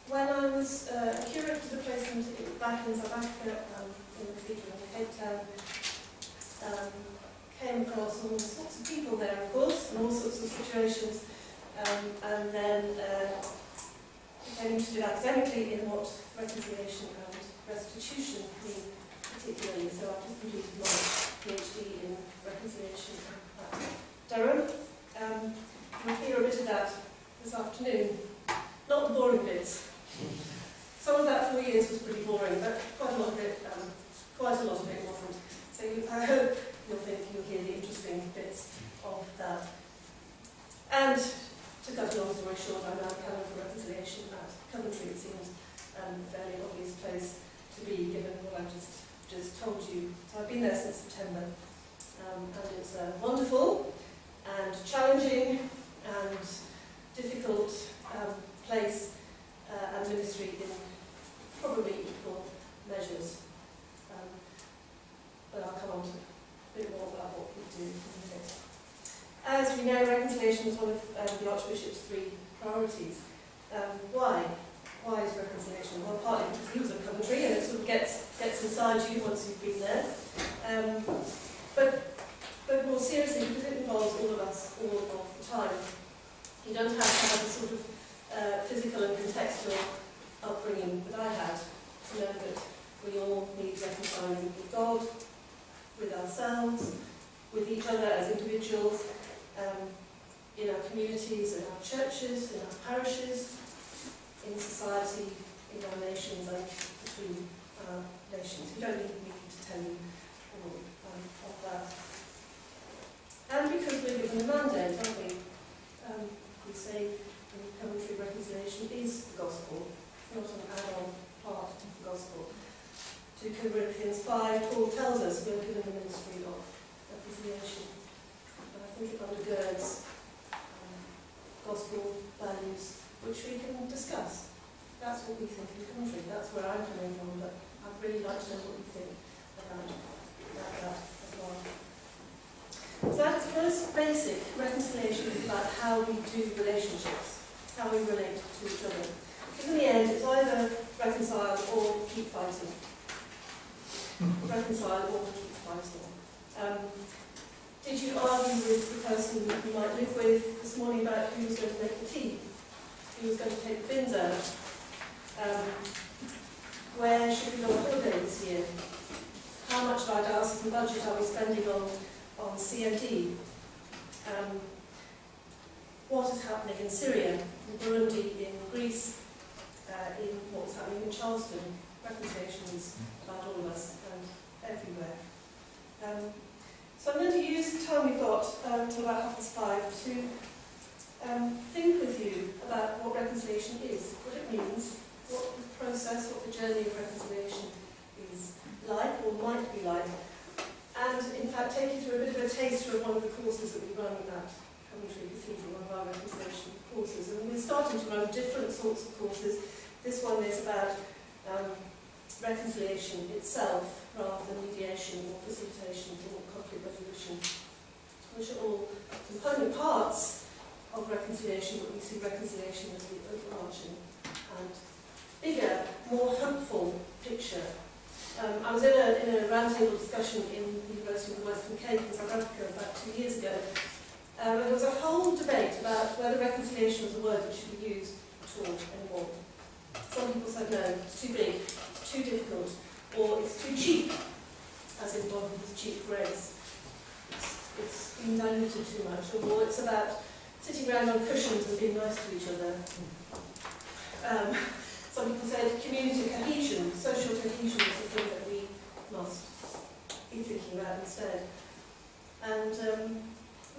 When I was a curator to the placement back in South Africa, in the cathedral in Cape Town. Came across all sorts of people there, of course, and all sorts of situations, and then became interested academically in what reconciliation and restitution mean particularly. So I've just completed my PhD in reconciliation at Durham. We'll hear a bit of that this afternoon. Not the boring bits. Some of that 4 years was pretty boring, but quite a lot of it wasn't. So I hope you'll hear the interesting bits of that. And to cut a long story short, I'm now Canon for Reconciliation at Coventry. It seems a fairly obvious place to be, given what I've just told you. So I've been there since September, and it's a wonderful and challenging and difficult place and ministry in probably equal measures. But I'll come on to a bit more about what we do in a minute. As we know, reconciliation is one of the Archbishop's 3 priorities. Why? Why is reconciliation? Well, partly because he was at Coventry and it sort of gets inside you once you've been there. But more seriously, because it involves all of us all of the time. You don't have to have the sort of physical and contextual upbringing that I had to know that we all need reconciling with God, with ourselves, with each other as individuals, in our communities, in our churches, in our parishes, in society, in our nations, and between our nations. You don't need me to tell you all of that. And because we're given a mandate, aren't we? We say in Coventry reconciliation is the gospel. It's not an add-on part of the gospel. 2 Corinthians 5, Paul tells us we're given the ministry of reconciliation. And I think it undergirds gospel values which we can discuss. That's what we think in Coventry. That's where I'm coming from, but I'd really like to know what you think about that as well. So at its most basic, reconciliation is about how we do relationships, how we relate to each other. Because in the end, it's either reconcile or keep fighting. Reconcile or keep fighting. Did you argue with the person you might live with this morning about who was going to make the tea? Who was going to take the bins out? Where should we go on holiday this year? How much of our diocesan budget are we spending on CMD? What is happening in Syria, in Burundi, in Greece, in what's happening in Charleston? Reconciliation is about all of us and everywhere. So I'm going to use the time we've got till about 5:30 to think with you about what reconciliation is, what it means, what the process, what the journey of reconciliation is like or might be like, and in fact take you through a bit of a taster of one of the courses that we run at Coventry Cathedral, one of our reconciliation courses. And we're starting to run different sorts of courses. This one is about reconciliation itself rather than mediation or facilitation or conflict resolution, which are all component parts of reconciliation, but we see reconciliation as the overarching and bigger, more hopeful picture. I was in a roundtable discussion in the University of the Western Cape in South Africa about 2 years ago, and there was a whole debate about whether reconciliation was a word that should be used at all anymore. Some people said no, it's too big, it's too difficult, or it's too cheap, as in God with his cheap grace. It's been diluted too much, or it's about sitting around on cushions and being nice to each other. Some people said community cohesion, social cohesion is the thing that we must be thinking about instead. And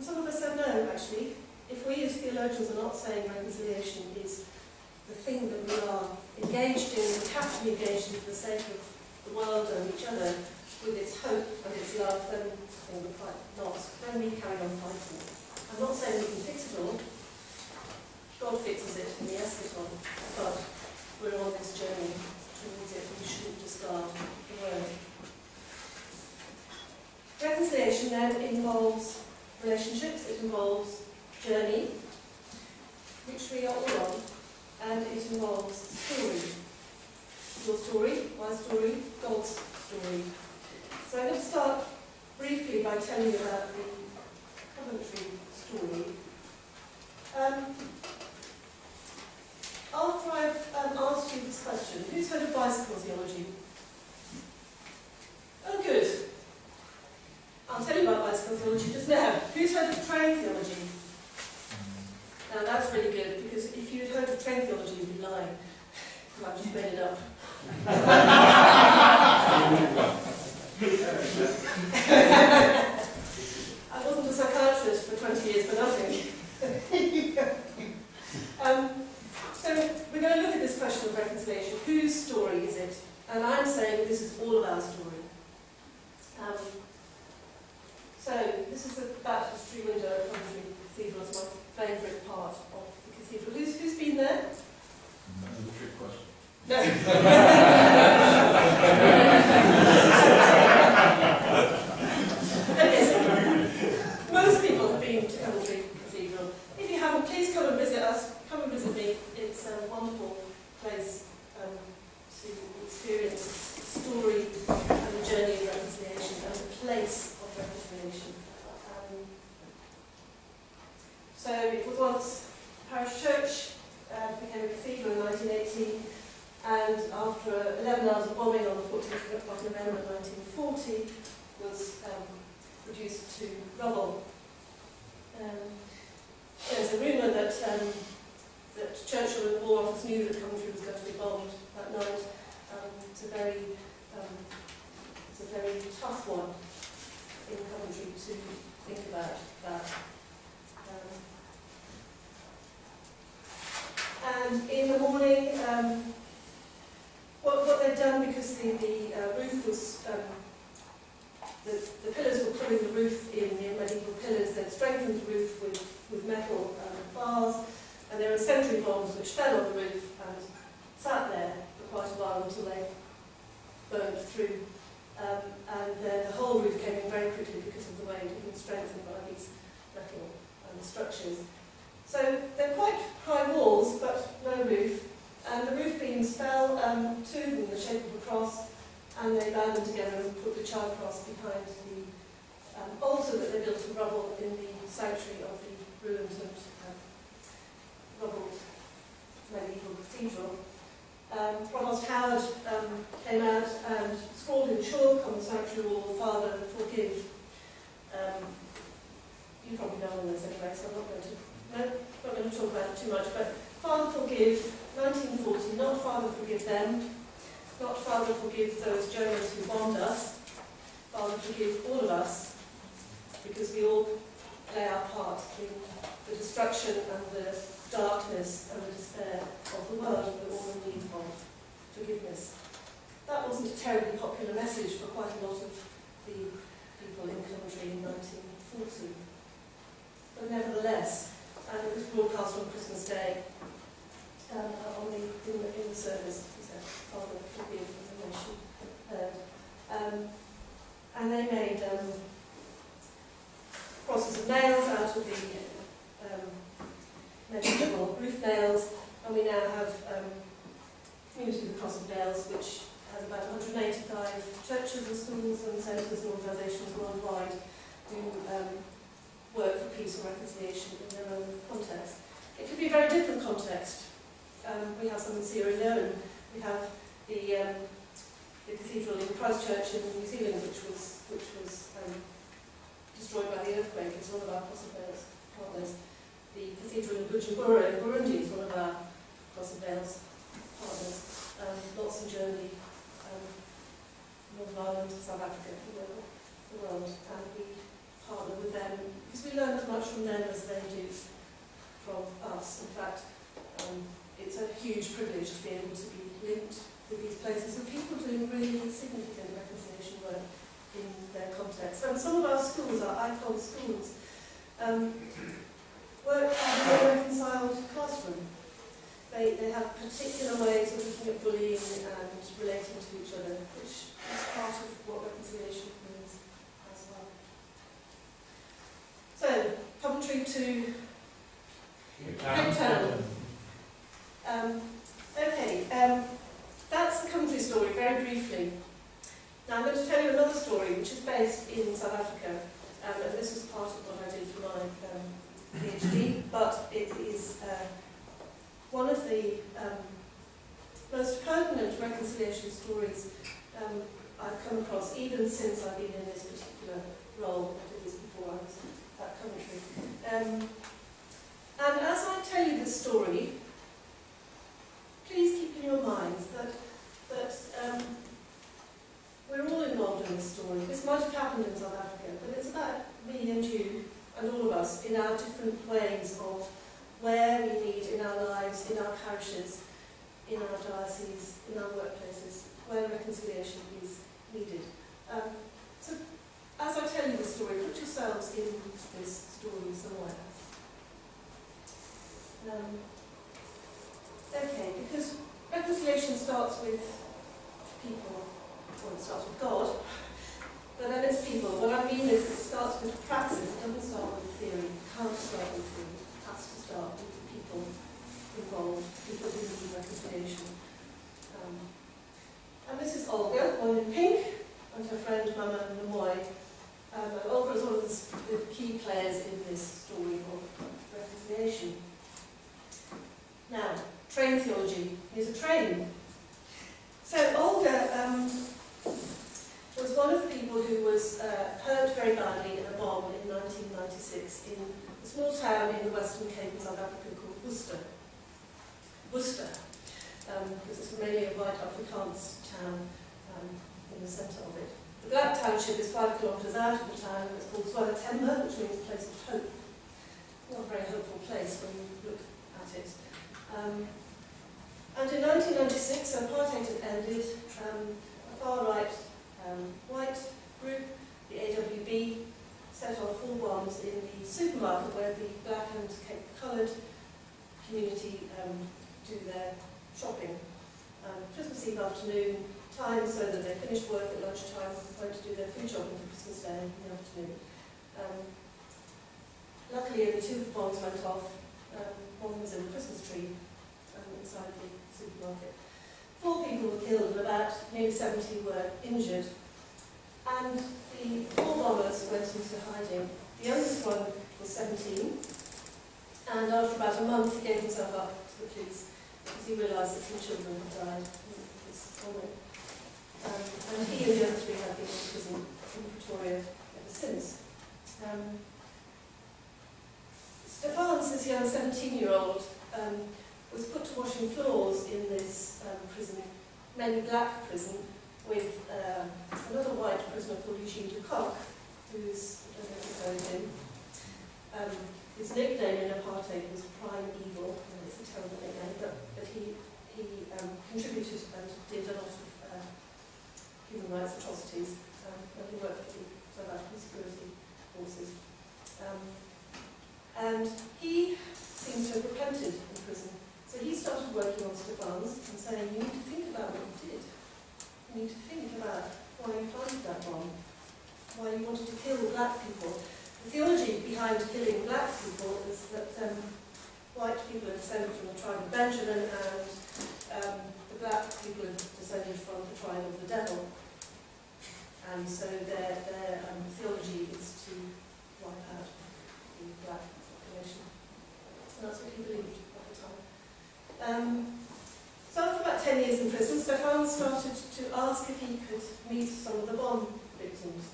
some of us said no, actually. If we as theologians are not saying reconciliation is the thing that we are engaged in, we have to be engaged in for the sake of the world and each other, with its hope and its love, then I think we're quite lost. Then we carry on fighting. I'm not saying we can fix it all. God fixes it in the eschaton, but we're on this journey towards it. We shouldn't discard the word. Reconciliation then involves relationships, it involves journey, which we are all on, and it involves story. my story, God's story. So I'm going to start briefly by telling you about the Coventry story. After I've asked you this question, who's heard of bicycle theology? Oh, good. I'll tell you about bicycle theology just now. Who's heard of train theology? Now that's really good, because if you'd heard of train theology, you'd be lying. I've just made it up. I wasn't a psychiatrist for 20 years for nothing. So we're going to look at this question of reconciliation. Whose story is it? And I'm saying this is all of our story. So this is the baptistry window at Coventry Cathedral. It's my favourite part of the cathedral. Who's been there? That's a trick question. No. Okay, so most people have been to Coventry Cathedral. If you haven't, please come and visit us. Come and visit me. It's a wonderful place to experience the story and the journey of reconciliation and the place of reconciliation. So it was once a parish church, became a cathedral in 1918, and after 11 hours of bombing on the 14th of November 1940, was reduced to rubble. There's a rumour that Churchill and the War Office knew that Coventry was going to be bombed that night. It's a very tough one in Coventry to think about that. And in the morning, what they'd done, because the roof was, the pillars were pulling the roof in, the medieval pillars, they'd strengthened the roof with metal bars, and there were sentry bombs which fell on the roof and sat there for quite a while until they burned through. And then the whole roof came in very quickly because of the way it had been strengthened by these metal structures. So they're quite high walls, but no roof. And the roof beams fell, two of them in the shape of a cross, and they bound them together and put the child cross behind the altar that they built of rubble in the sanctuary of the ruined and rubbled medieval cathedral. Provost Howard came out and scrawled in chalk on the sanctuary wall, "Father, forgive." You probably know all this anyway, so I'm not going to talk about it too much, but "Father, forgive," 1940, not "Father, forgive them," not "Father, forgive those Germans who bombed us," "Father, forgive all of us," because we all play our part in the destruction and the darkness and the despair of the world. We're all in need of forgiveness. That wasn't a terribly popular message for quite a lot of the people in Coventry in 1940. But nevertheless, and it was broadcast on Christmas Day in the service. He said, "Father, forgive," and the nation heard. And they made crosses of nails out of the medieval roof nails, and we now have Community of the Cross of Nails, which has about 185 churches and schools and centres and organisations worldwide who work for peace and reconciliation in their own context. It could be a very different context. We have some in Sierra Leone. We have the cathedral in Christchurch in New Zealand, which was destroyed by the earthquake. It's one of our Cross of Nails partners. The cathedral in Bujumbura in Burundi is one of our Cross of Nails partners. Lots in Germany, Northern Ireland, South Africa, the world, and we partner with them because we learn as much from them as they do from us. In fact, it's a huge privilege to be able to be linked with these places and people doing really significant reconciliation work in their context. And some of our schools, our icon schools, work in a reconciled classroom. They have particular ways of looking at bullying and relating to each other, which is part of what reconciliation means as well. So, Coventry to Cape Town. That's the Coventry story very briefly. Now I'm going to tell you another story which is based in South Africa, and this was part of what I did for my PhD, but it is one of the most pertinent reconciliation stories I've come across, even since I've been in this particular role. I did this before I was at Coventry. And as I tell you this story, please keep in your minds that we're all involved in this story. This might have happened in South Africa, but it's about me and you and all of us in our different ways of where we need in our lives, in our parishes, in our dioceses, in our workplaces, where reconciliation is needed. So, as I tell you the story, put yourselves in this story somewhere else. Okay, because reconciliation starts with people, well, it starts with God, but then it's people. What I mean is it starts with praxis, it doesn't start with theory, it can't start with theory, it has to start with the people involved, people who need reconciliation. And this is Olga, one in pink, and her friend Mama Namoy. And Olga is one of the key players in this story of reconciliation. Now, train theology. Here's a train. So Olga was one of the people who was hurt very badly in a bomb in 1996 in a small town in the Western Cape in South Africa called Worcester. Because it's mainly a white Afrikaans town in the centre of it. The Black Township is 5 kilometres out of the town, and it's called Swalatemba, which means a place of hope. Not a very hopeful place when you look at it. And in 1996, apartheid had ended. A far-right white group, the AWB, set off 4 bombs in the supermarket where the black and coloured community do their shopping. Christmas Eve afternoon, time so that they finished work at lunchtime, went to do their food shopping for Christmas Day in the afternoon. Luckily, only 2 of the bombs went off. One was in the Christmas tree inside the supermarket. 4 people were killed and about nearly 70 were injured. And the 4 bombers went into hiding. The youngest one was 17, and after about a month he gave himself up to the police because he realised that some children had died in this bombing. And he and the other 3 have been in prison in Pretoria ever since. Stefans, this young 17-year-old, was put to washing floors in this prison, mainly black prison, with another white prisoner called Eugene de Kock, who's, I don't know if you know him. His nickname in apartheid was Prime Evil, and it's a terrible nickname, but he contributed and did a lot of human rights atrocities when he worked for the South African security forces. And he seemed to have repented in prison. So he started working on Stefans and saying, you need to think about what you did. You need to think about why you planted that bomb, why you wanted to kill black people. The theology behind killing black people is that white people are descended from the tribe of Benjamin and the black people are descended from the tribe of the devil. And so their theology is to wipe out the black population. And that's what he believed at the time. So after about 10 years in prison, Stefan started to ask if he could meet some of the bomb victims.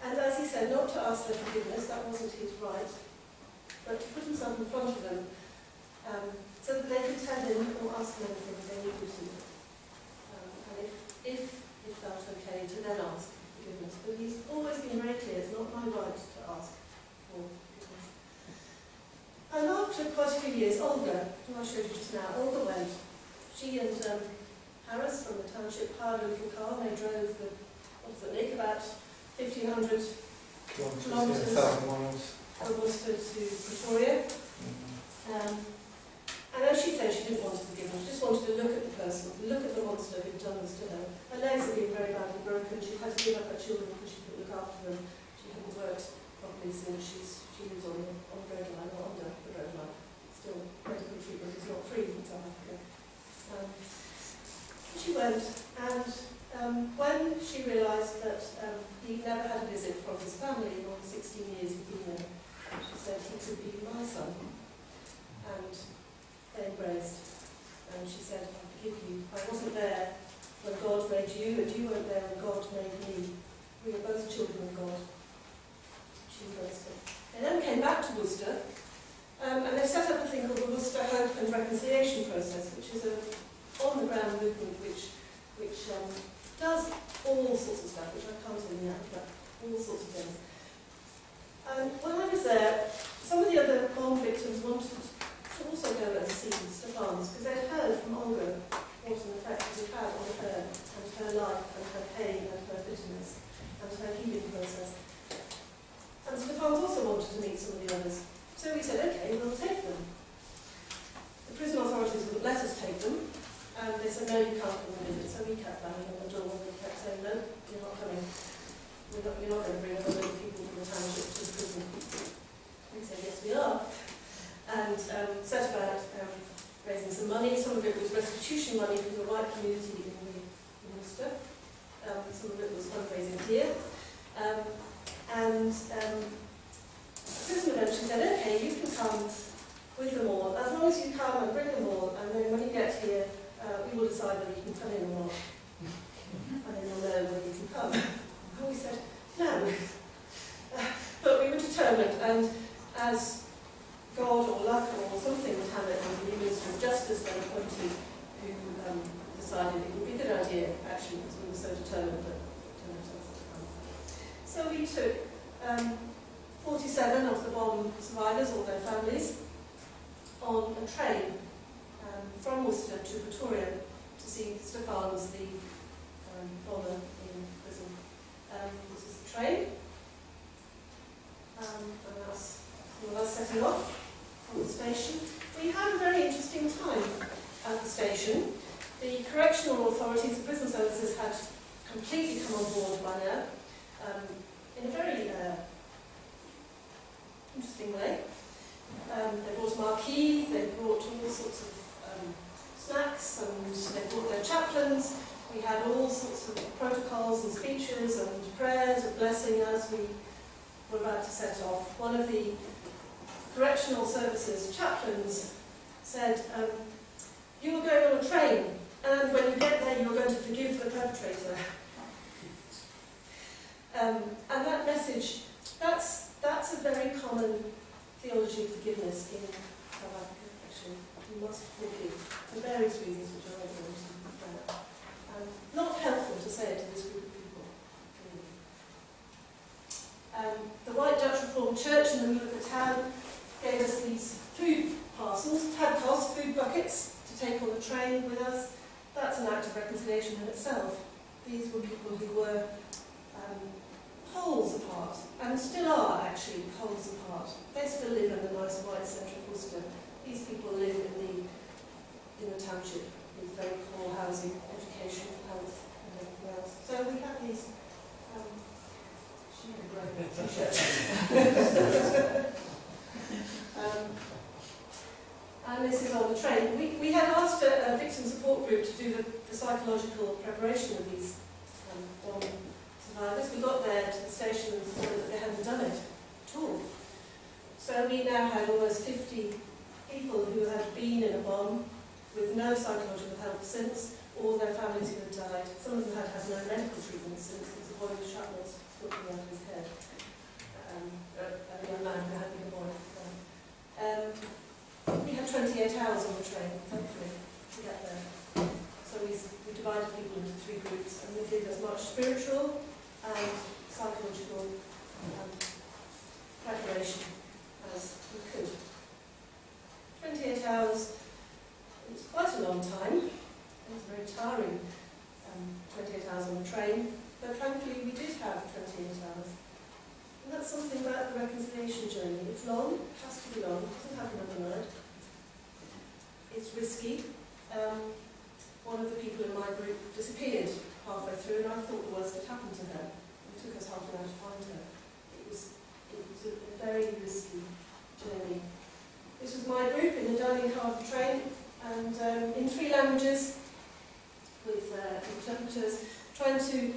And as he said, not to ask their forgiveness, that wasn't his right, but to put himself in front of them so that they could tell him or ask him anything they needed to. And if it felt okay, to then ask for forgiveness. But he's always been very clear, it's not my right to ask for forgiveness. And after quite a few years, Olga, who I showed you just now, Olga went. She and Harris from the township hired a little car, and they drove the, what was it, Nick, about 1,500 kilometres from Worcester to Pretoria. And as she said, she didn't want to forgive him, she just wanted to look at the person, look at the monster who'd done this to her. Her legs had been very badly broken, she had to give up her children because she couldn't look after them. She hadn't worked properly since she was on the bread line, or under the bread line. Still, medical treatment is not free in South Africa. went, and when she realised that he'd never had a visit from his family in all the 16 years he'd been there, she said he could be my son. And they embraced. And she said, I forgive you. I wasn't there when God made you, and you weren't there when God made me. We are both children of God. She embraced it. They then came back to Worcester, and they set up a thing called the Worcester Hope and Reconciliation Process, which is a on-the-ground movement which does all sorts of stuff, which I can't tell you now, but all sorts of things. And when I was there, some of the other bomb victims wanted to also go and see Stefan's, because they'd heard from Olga what an effect it had on her and her life and her pain and her bitterness and her healing process. And Stefan's also wanted to meet some of the others. So we said, okay, we'll take them. The prison authorities wouldn't let us take them, and they said, no, you can't come and visit. So we kept banging on the door and we kept saying, no, you're not coming. You're not going to bring other people from the township to the prison. We said, yes, we are. And set about raising some money. Some of it was restitution money for the right community in Worcester. Some of it was fundraising here. The prison eventually said, okay, you can come with them all, as long as you come and bring them all, and then when you get here, we will decide whether you can come in or not. And then you'll know whether you can come. And we said, no. But we were determined, and as God or luck or something would have it, and the Minister of Justice then appointed, who decided it would be a good idea, actually, because we were so determined that to let us come. So we took 47 of the bomb survivors, or their families, on a train from Worcester to Pretoria to see Stefan's, the bomber in prison. This is the train. And that's us setting off from the station. We had a very interesting time at the station. The correctional authorities, the prison services, had completely come on board by now, in a very interesting way. They brought a marquee, they brought all sorts of snacks, and they brought their chaplains. We had all sorts of protocols and speeches and prayers of blessing as we were about to set off. One of the correctional services chaplains said, you were going on a train, and when you get there you are going to forgive the perpetrator. And that message, that's a very common theology of forgiveness in South Africa, actually. You must forgive, for various reasons which I won't go into now. Not helpful to say it to this group of people, really. The White Dutch Reformed Church in the middle of the town gave us these food parcels, tabkos, food buckets, to take on the train with us. That's an act of reconciliation in itself. These were people who were poles apart, and still are actually poles apart. They still live in the nice white centre of Worcester. These people live in the township with very poor housing, education, health, and everything else. So we have these. She had a great t-shirt. And this is on the train. We had asked a victim support group to do the psychological preparation of these bomb survivors. We got there to the station and saw that they hadn't done it at all. So we now had almost 50 people who had been in a bomb with no psychological help since, or their families who had died. Some of them had had no medical treatment since. There was a boy with shrapnel sticking out of his head. A young man who had been a boy. We had 28 hours on the train, thankfully, to get there. So we divided people into 3 groups, and we did as much spiritual and psychological preparation as we could. 28 hours, it was quite a long time. It was very tiring, 28 hours on the train, but thankfully we did have 28 hours. And that's something about the reconciliation journey. It's long, it has to be long, it doesn't happen overnight. It's risky. One of the people in my group disappeared halfway through, and I thought the worst had happened to her. It took us half an hour to find her. It was a very risky journey. This was my group in the dining car of the train, and in 3 languages, with interpreters, trying to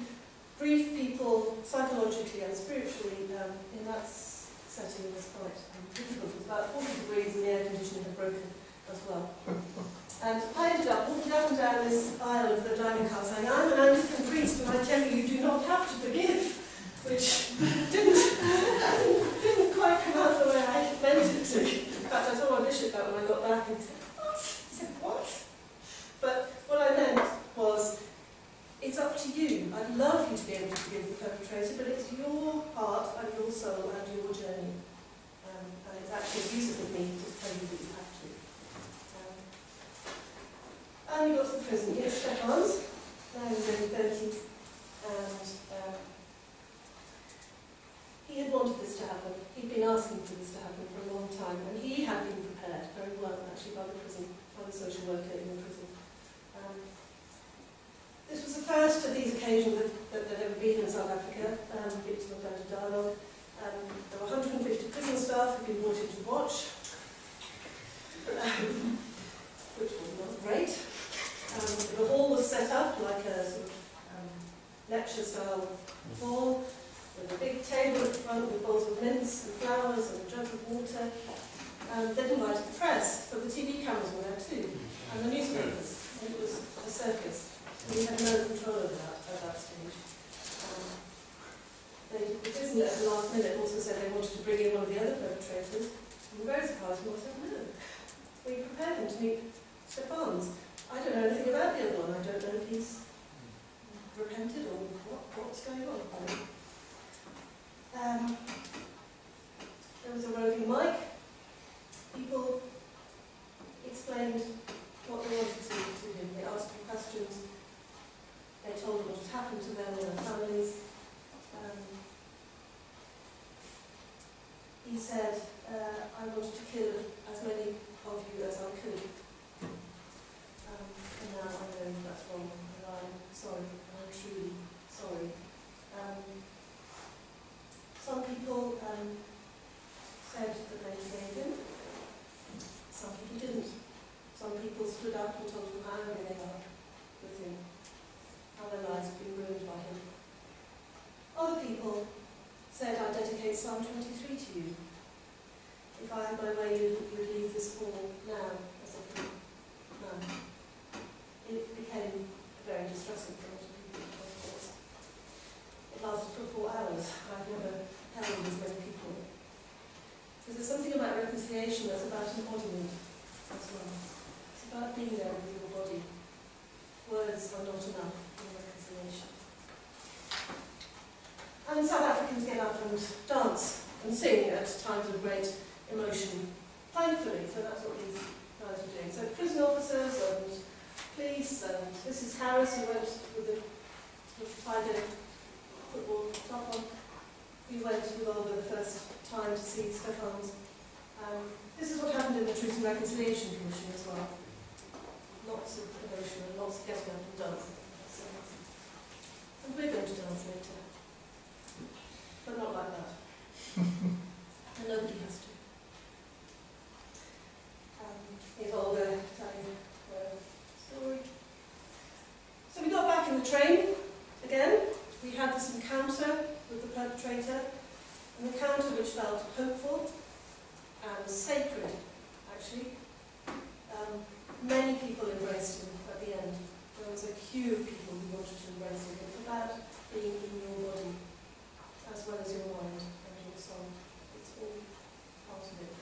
brief people psychologically and spiritually in that setting was quite difficult. It was about 40 degrees and the air conditioning had broken as well. And I ended up walking up and down this aisle of the dining car saying, I'm an Anglican priest and I tell you, you do not have to forgive, which didn't quite come out the way I meant it to. In fact, I told my bishop that when I got back and he said, what? He said, what? But what I meant was, it's up to you. I'd love you to be able to forgive the perpetrator, but it's your heart and your soul and your journey. And it's actually abusive of me to tell you that you have to. And we got to the prison. Yes, Stefan's. Now he's only 30. And he had wanted this to happen. He'd been asking for this to happen for a long time. And he had been prepared very well, actually, by the prison, by the social worker in the prison. This was the first of these occasions that there'd ever been in South Africa, victim-offender dialogue. There were 150 prison staff who'd been brought in to watch, which was not great. The hall was set up like a sort of lecture-style hall, with a big table at the front with bowls of mince and flowers and a jug of water. They'd invited the press, but the TV cameras were there too, and the newspapers. And it was a circus. We had no control over that at that stage. The prison at the last minute also said they wanted to bring in one of the other perpetrators. We were very surprised and we said, no. We prepared them to meet Stefan's. I don't know anything about the other one. I don't know if he's repented or what's going on. There was a roving mic. People explained what they wanted to him. They asked him questions. They told him what had happened to them and their families. He said, I wanted to kill as many of you as I could. And now I know that's wrong, and I'm sorry, I'm truly sorry. Some people said that they forgave him. Some people didn't. Some people stood up and told him how angry they are with him, how their lives have been ruined by him. Other people said, I dedicate Psalm 23 to you. If I had my way, you would leave this hall now, as a free man. It became very distressing for a lot of people, of course. It lasted for 4 hours. I've never held as many people. Because there's something about reconciliation that's about embodiment as well. It's about being there with your body. Words are not enough in reconciliation. And South Africans get up and dance and sing at times of great emotion, thankfully, so that's what these guys were doing. So prison officers and police and Mrs. Harris, who went with the Friday football top on, we went with Olga the first time to see Stefan's. This is what happened in the Truth and Reconciliation Commission as well. Lots of emotion and lots of getting up and dancing. And we're going to dance later. But not like that. And nobody has to. Here's Olga telling her story. So we got back in the train again. We had this encounter with the perpetrator, an encounter which felt hopeful and sacred, actually. Many people embraced him at the end. There was a queue of people who wanted to embrace him. It's about being in your body, as well as your mind and your soul. It's all part of it.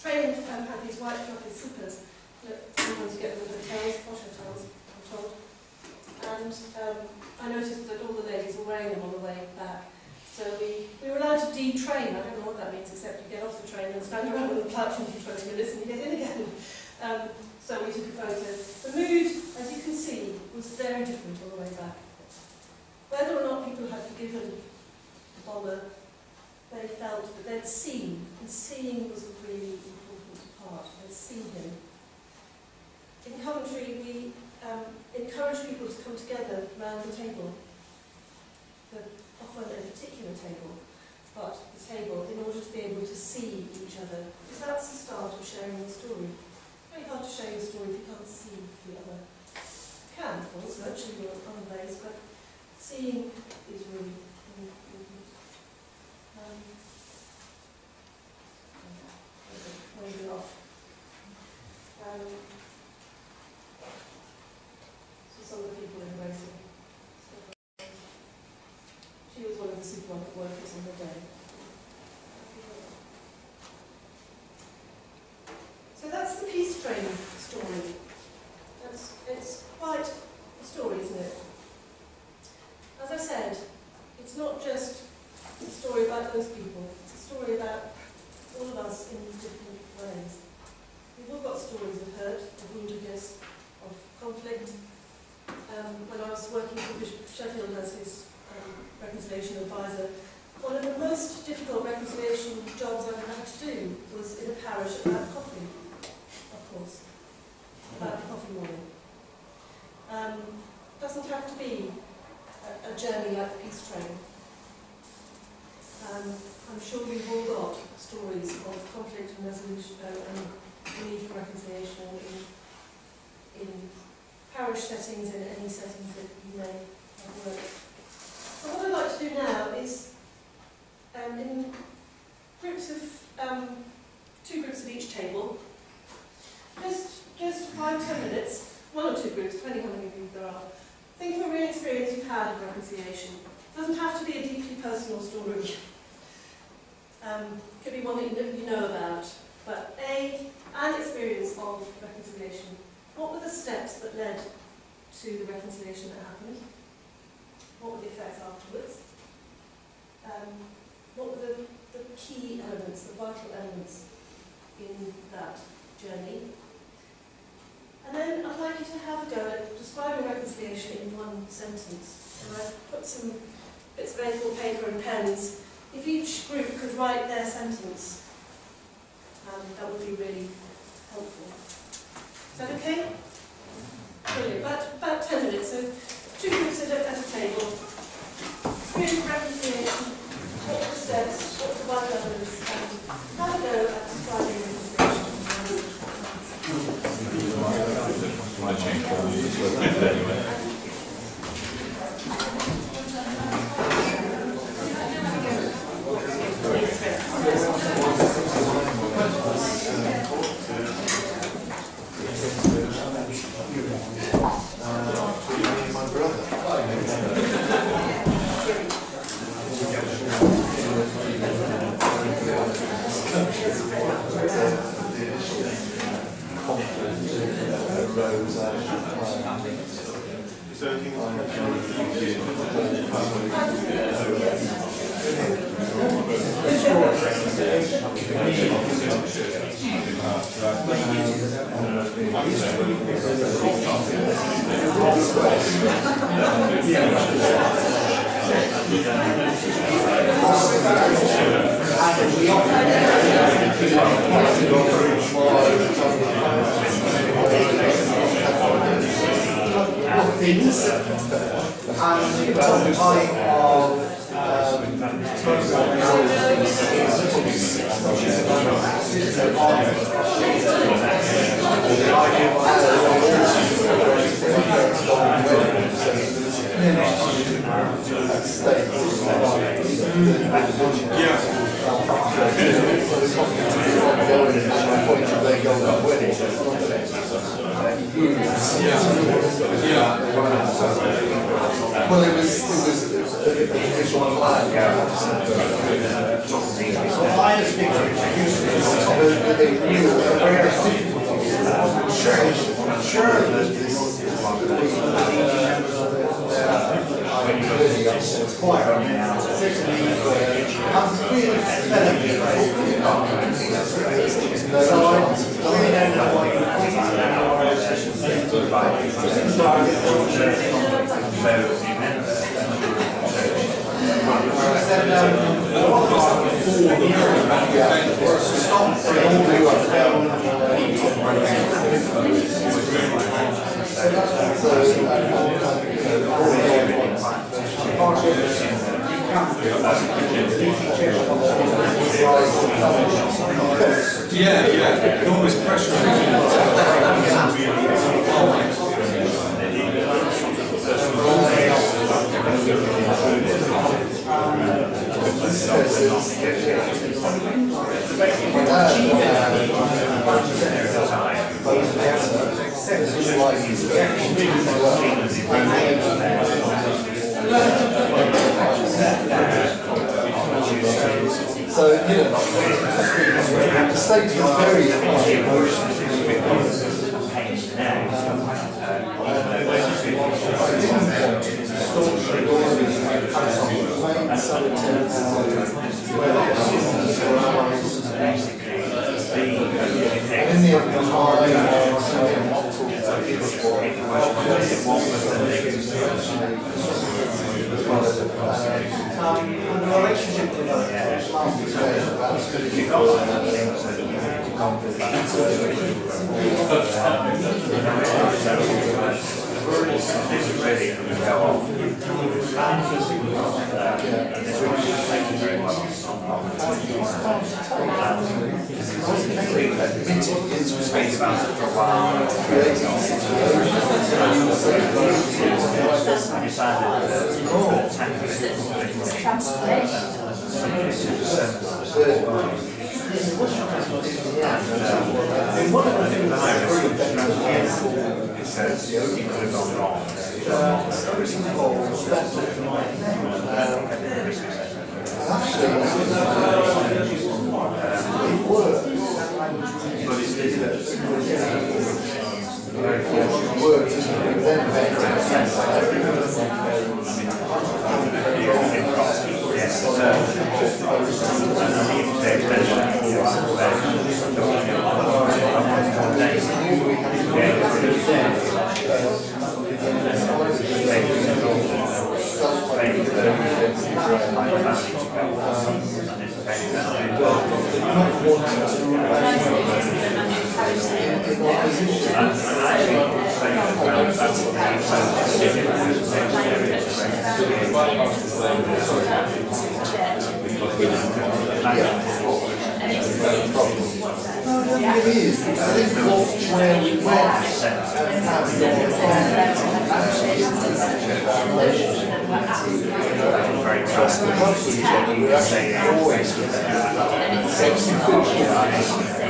Train had these white fluffy slippers that sometimes you get with hotels, posh hotels, I'm told. And I noticed that all the ladies were wearing them on the way back. So we were allowed to detrain. I don't know what that means, except you get off the train and stand around on the platform for 20 minutes and you get in again. So we took a photo. The mood, as you can see, was very different all the way back. Whether or not people had forgiven the bomber, they felt that they'd seen, and seeing was a really important part. They'd seen him. In Coventry, we encouraged people to come together around the table. Often a particular table, but the table in order to be able to see each other. Because that's the start of sharing your story. It's very hard to share your story if you can't see the other. You can, of course, virtually you're on base, but seeing is really important. Waving off. So some of the people embracing. She was one of the supermarket workers on the day. So that's the peace train story. It's quite a story, isn't it? As I said, it's not just a story about those people, it's a story about all of us in different ways. We've all got stories of hurt, of woundedness, of conflict. When I was working for Bishop Sheffield as his reconciliation advisor, one of the most difficult reconciliation jobs I've ever had to do was in a parish about coffee, of course, about the coffee morning. Doesn't have to be a journey like the peace train. I'm sure we've all got stories of conflict and resolution and the need for reconciliation in parish settings, in any settings that you may have worked. So what I'd like to do now is, in groups of, 2 groups at each table, just 5-10 minutes, 1 or 2 groups, depending how many of you there are, think of a real experience you've had of reconciliation. It doesn't have to be a deeply personal story. It could be one that you know about, but an experience of reconciliation. What were the steps that led to the reconciliation that happened? What were the effects afterwards? What were the key elements, the vital elements in that journey? And then I'd like you to have a go at describing reconciliation in 1 sentence. And I've put some bits of A4 paper and pens. If each group could write their sentence, that would be really helpful. Is that okay? Brilliant. About 10 minutes. So 2 groups at a table. Experience of reconciliation. What are the steps? What are the vital elements? And have a go at describing reconciliation. I change the anyway. Well, it was one line. Sure that this quite yeah, always pressure. So, you know, the state is very emotional. The relationship with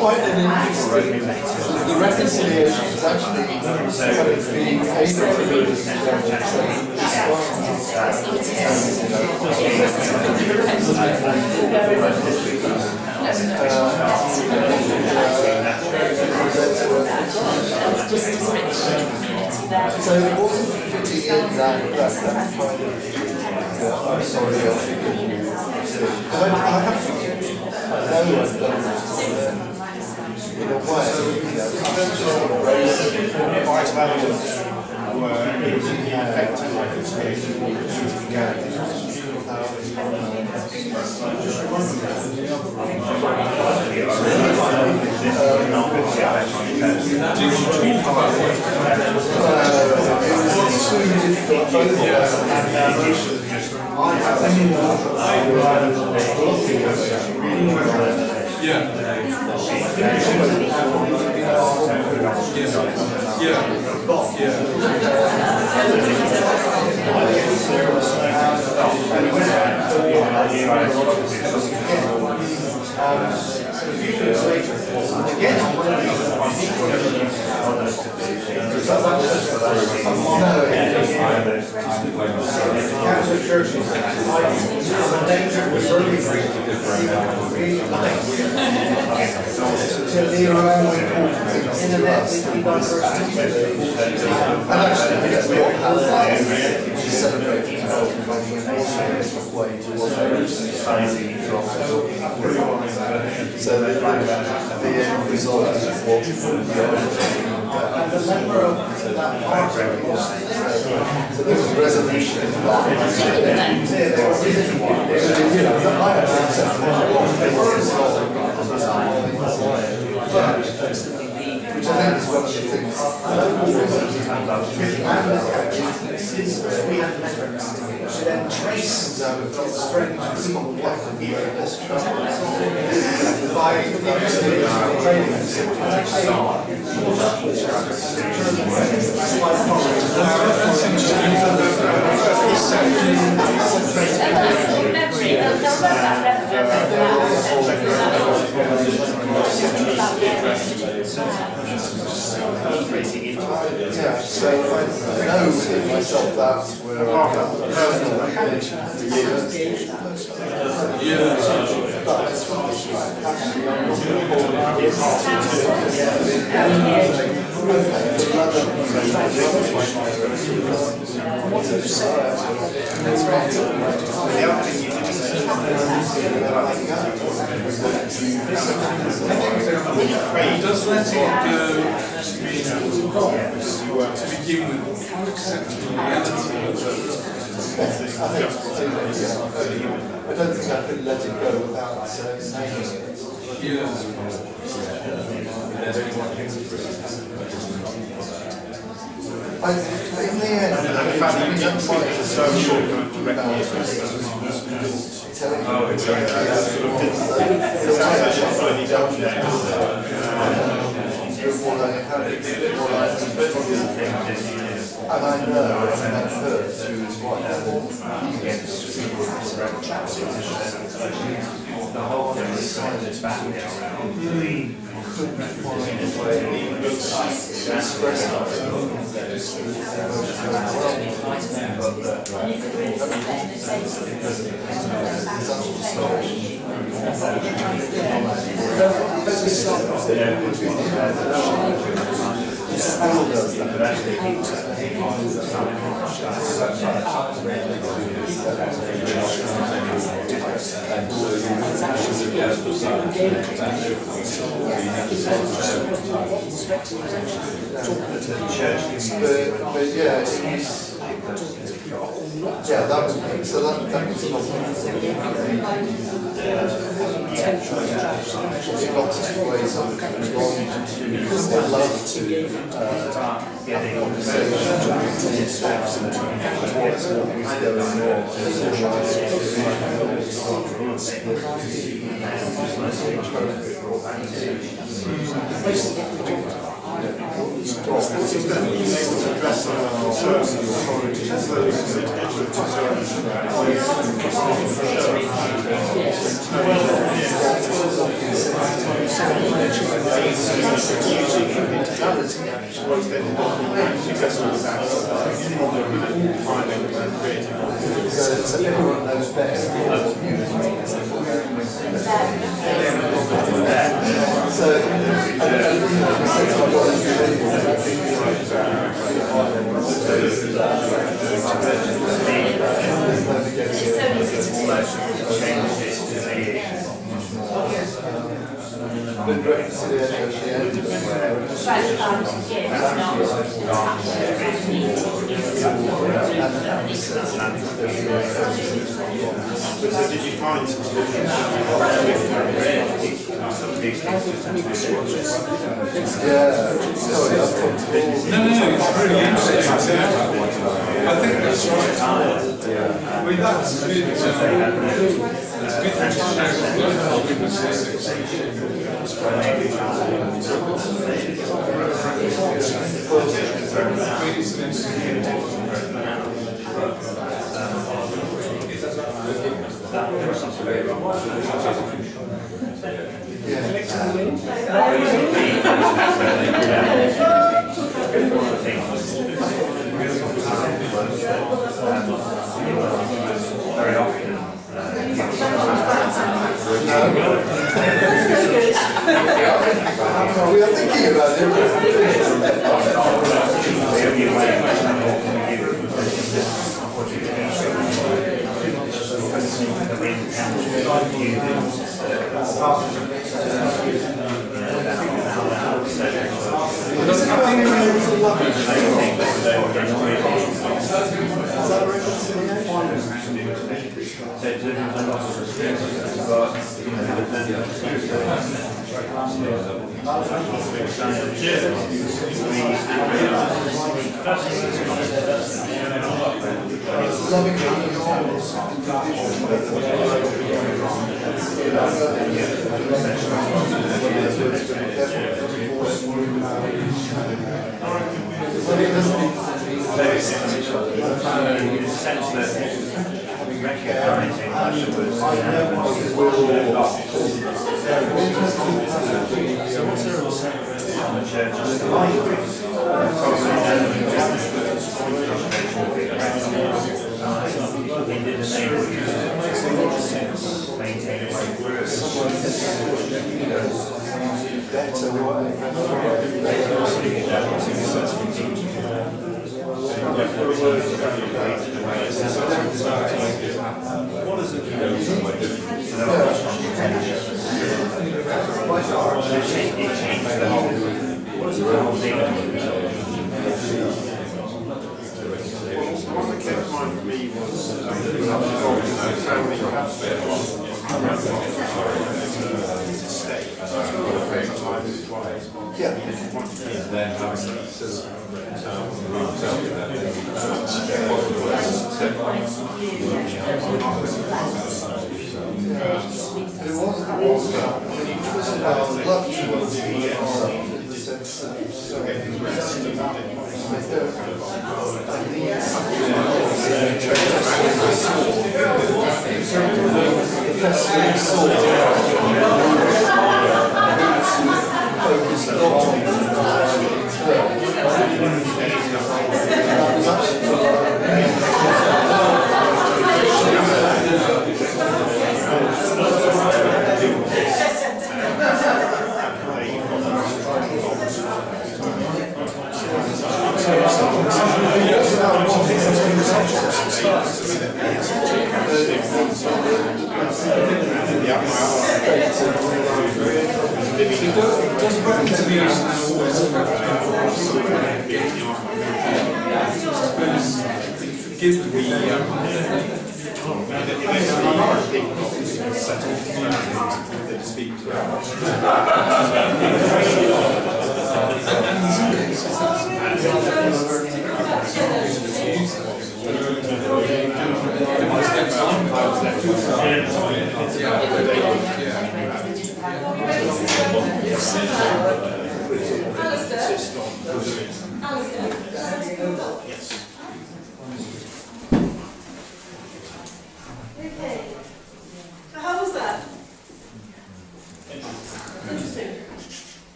Quite an interesting, the reconciliation is actually sort of being able to do this so it wasn't fitting in that kind of I'm sorry, I think I have to in a way, vice values were effective like it's so the end result is what so there was resolution which I think is one of the things we had metrics to then trace strange by training Yeah, so I know within myself that's where I come Does letting it go to begin with accepting reality? I don't think I could let it go without naming it. In the end, we don't find it so short and I know, and I've heard through his wife, the whole thing is kind of back couldn't find a way to express but yeah, that was so that was lots of ways of because they love to have conversations steps and what's going so everyone knows best. So, did you find No, it's really interesting. I think that's right. I mean, that's good. It's good to very often. we are thinking about it.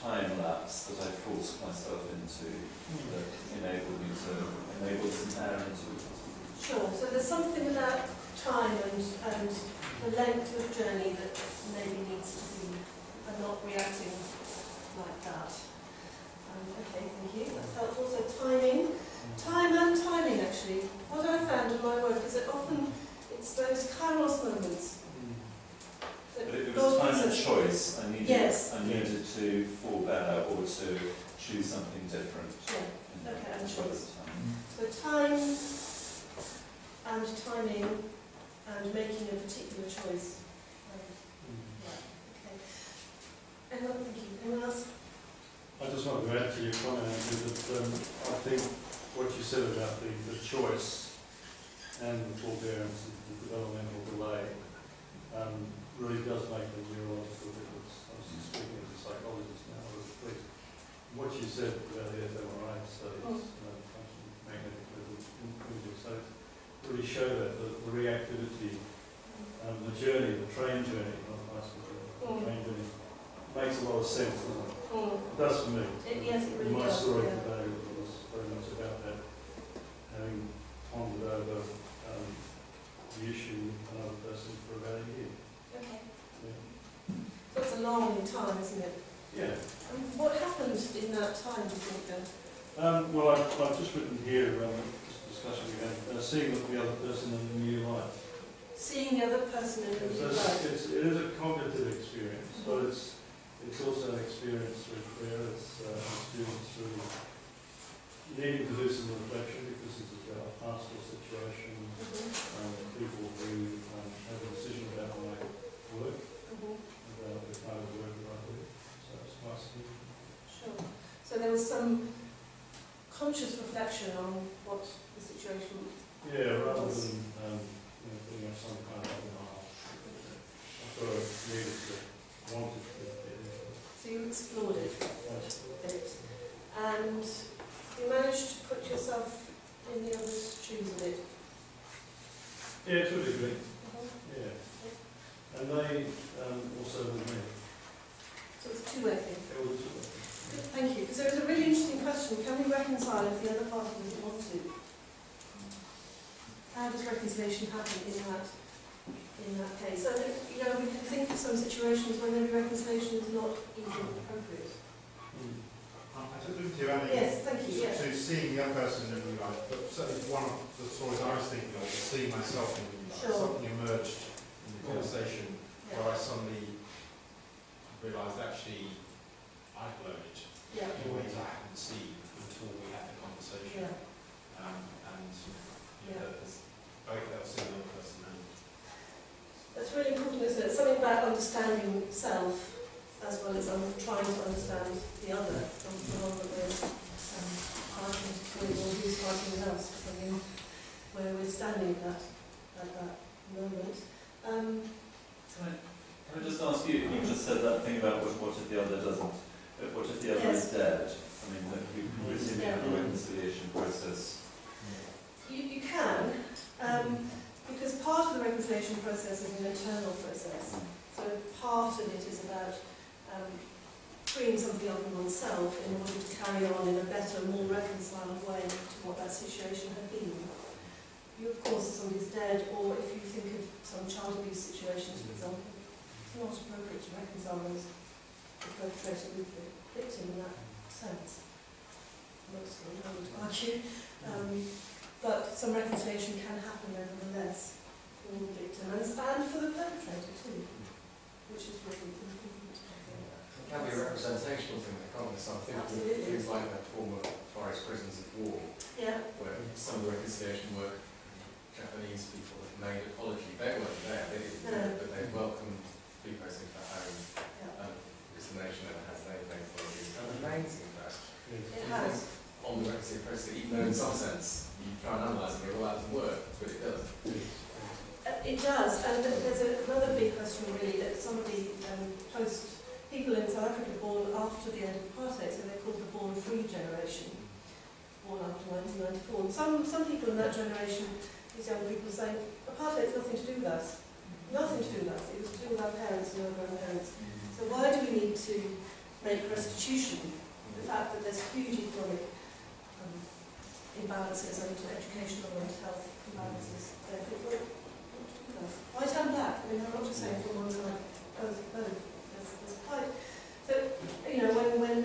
time lapse that I forced myself into that enabled me to enable some air into it. Sure, so there's something about time and the length of journey that maybe needs to be, and not reacting like that. Okay, thank you, that's helpful. So timing, time and timing actually. What I found in my work is that often it's those kairos moments. But it was time and choice. I needed, yes. I needed to forbear or to choose something different. Yeah. Okay, and choice. Time. So time and timing and making a particular choice. Yeah. Okay. Anyone? Thank you. Anyone else? I just want to add to your comment, Andrew, that I think what you said about the choice and the forbearance and the developmental delay really does make a neurological difference. I was speaking as a psychologist now, what you said about the fMRI studies, functional magnetic imaging studies, really show that the reactivity, the journey, the train journey, not the bicycle, the train journey, makes a lot of sense, doesn't it? It does for me. Yes, it really My does. story Yeah. today was very much about that, having pondered over the issue with another person for about a year. Okay. Yeah. So it's a long time, isn't it? Yeah. And what happened in that time, do you think, then? Well, I've just written here, just discussion again, seeing the other person in a new light. Seeing the other person in a new light. It is a cognitive experience, but it's also an experience where it's students through needing to do some reflection because this is about a pastoral situation, people who have a decision about my work, about the kind of work that I do. So it's nice to. Sure. So there was some conscious reflection on what the situation was. Yeah, rather than putting up some kind of I thought I needed to, wanted to get into it. So you explored it a bit. And you managed to put yourself in the other's shoes a bit. Yeah, to a degree. Yeah. And they also with me. So it's a two-way thing. It was two-way. Thank you. Because there was a really interesting question. Can we reconcile if the other party doesn't want to? How does reconciliation happen in that case? So, we can think of some situations where maybe reconciliation is not even appropriate. I took them to adding Yes, thank you. Yeah. to seeing the other person in a new light, but certainly one of the stories I was thinking of was seeing myself in a new light. Sure. Something emerged in the conversation where I suddenly realised actually I'd blown it in ways I hadn't seen until we had the conversation. Both else seeing the other person and That's really important, isn't it? Something about understanding self as well as trying to understand the other, the one that we're fighting with or who's fighting with us, depending on where we're standing at that moment. Can I just ask you, you just said that thing about what if the other doesn't, but what if the other is dead? I mean, we assume you have a reconciliation process. You can, because part of the reconciliation process is an internal process. So part of it is about freeing something up in oneself in order to carry on in a better, more reconciled way to what that situation had been. You, of course, if somebody's dead, or if you think of some child abuse situations, for example, it's not appropriate to reconcile those the perpetrator with the victim in that sense. Mostly, I would argue. But some reconciliation can happen nevertheless for the victim and for the perpetrator too, which is really important. It can be a representational thing, can't it? So I think things like that former forest prisons of war, where some of the reconciliation work, Japanese people have made apology. They weren't there, they didn't do it, but they welcomed people who at home. It's the nation that has their apologies. And amazing, in fact. It has. On the reconciliation process, even though in some sense you try and analyse it, well, that doesn't work, but it does. It does, and there's another big question really that some of the people in South Africa born after the end of apartheid, so they're called the born-free generation, born after 1994. And some people in that generation, these young people, are saying apartheid has nothing to do with us. Nothing to do with us. It was to do with our parents and our grandparents. So why do we need to make restitution. The fact that there's huge economic imbalances and educational and health imbalances. White and black, I mean, I'm not just saying from one side, both. There's quite, so, you know, when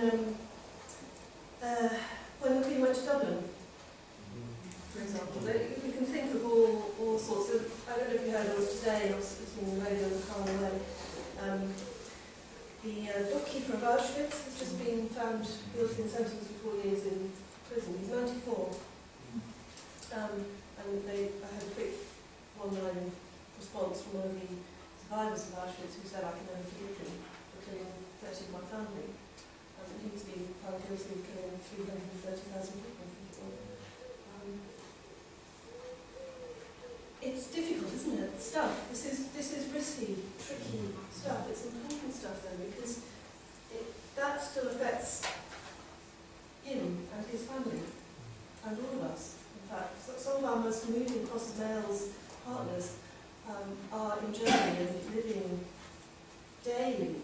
the Queen went to Dublin, for example, you can think of all sorts of, I don't know if you heard, it was today, I was listening to the radio in the car on the way, the bookkeeper of Auschwitz has just been found guilty and sentenced to 4 years in prison. He's 94. And I had a quick one-line response from one of the survivors of Auschwitz who said, I can never forgive him for killing 30 of my family. And he's been found guilty of killing 330,000 people. It's difficult, isn't it? Stuff. This is risky, tricky stuff. It's important stuff though, because that still affects him and his family and all of us. In fact, some of our most moving cross-males partners are in Germany and living daily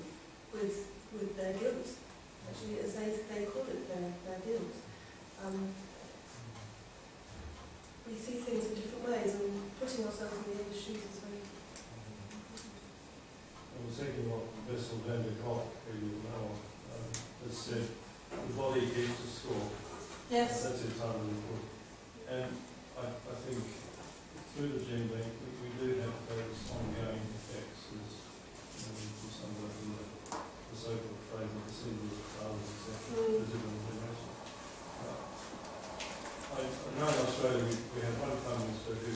with their guilt. Actually, as they call it, their guilt. We see things in different ways, and putting ourselves in the other's shoes is very important. I was thinking what Professor van der Kolk, who you know, has said, the body keeps the score. Yes. That's his title of the book. And I think through the gene bank, we do have those ongoing effects, as some of the so-called phrase of the symbol of fathers, etc., visible generation. I know in Australia we have one Prime Minister who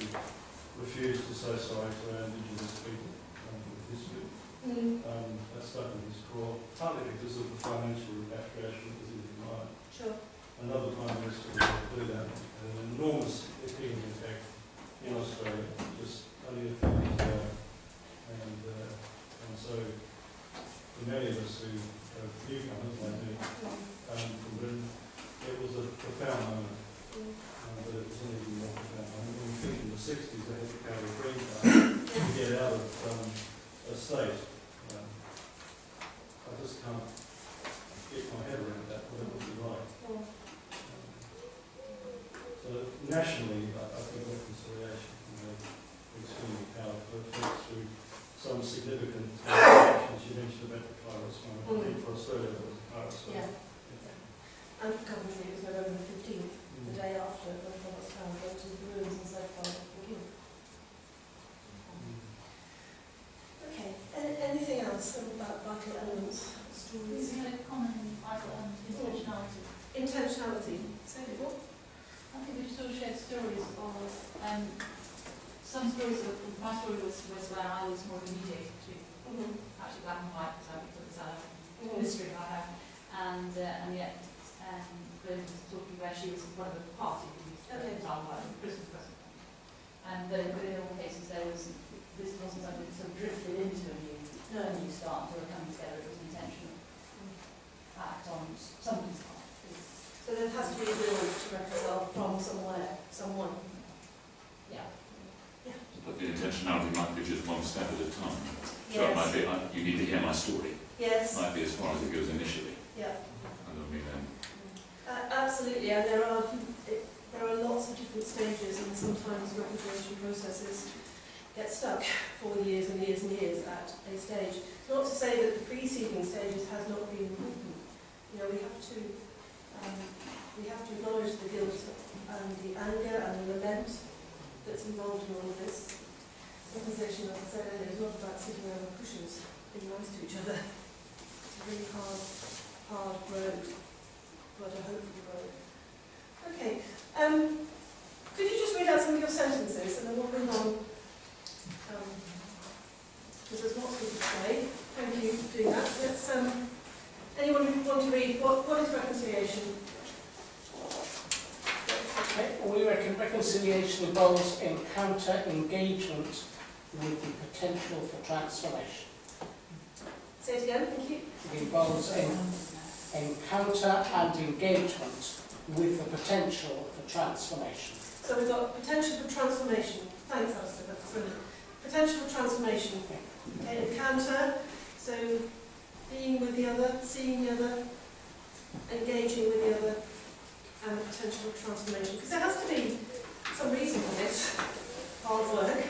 refused to say sorry to our Indigenous people with history. That stuck in his craw, partly because of the financial repatriation that was denied. Sure. Another Prime Minister will do that. Had an enormous healing effect in Australia, just only a few years ago. And so, for many of us who are newcomers like me from Britain, it was a profound moment. But it was an even more profound moment. When we think in the 60s, they had to carry a green card to get out of a state. I just can't get my head around that, what it would be like. So nationally, I think reconciliation can be extremely powerful. It affects through some significant actions. You mentioned about the Kairos one. I think for Australia there was a Kairos one. Yeah. And for Coventry it was November the 15th, the day after the Thomas Town went to the ruins and said, forgive. Okay, anything else about vital elements, stories? We had a comment on vital elements, intentionality. Intentionality. Say it what? I think we sort of shared stories of some stories of my story was where I was more immediate to actually black and white, because I put this out of history I have, and yet Rose was talking where she was one of the party who was prison president. But in all cases this wasn't something that sort of drifted into a new start or a coming together. It was an intentional act on somebody's part. So there has to be a will to reconcile from somewhere, someone. Yeah. But the intentionality might be just one step at a time. So Yes. it might be, you need to hear my story. Yes. Might be as far as it goes initially. Yeah. And then we then. Absolutely, and there are lots of different stages, and sometimes reconciliation processes get stuck for years and years and years at a stage. It's not to say that the preceding stages has not been important. You know, we have to acknowledge the guilt and the anger and the lament that's involved in all of this. Reconciliation, like I said earlier, is not about sitting around on cushions, being nice to each other. It's a really hard road, but a hopeful road. Okay, could you just read out some of your sentences and then we'll move on? Because there's lots of people to say. Thank you for doing that. Let's, anyone who want to read, what is reconciliation? Okay, we reckon reconciliation involves encounter engagement with the potential for transformation. Say it again, thank you. It involves encounter and engagement with the potential for transformation. So we've got potential for transformation. Thanks, Alistair, that's brilliant. Potential for transformation. Okay, encounter, so being with the other, seeing the other, engaging with the other, and the potential transformation. Because there has to be some reason for this hard work.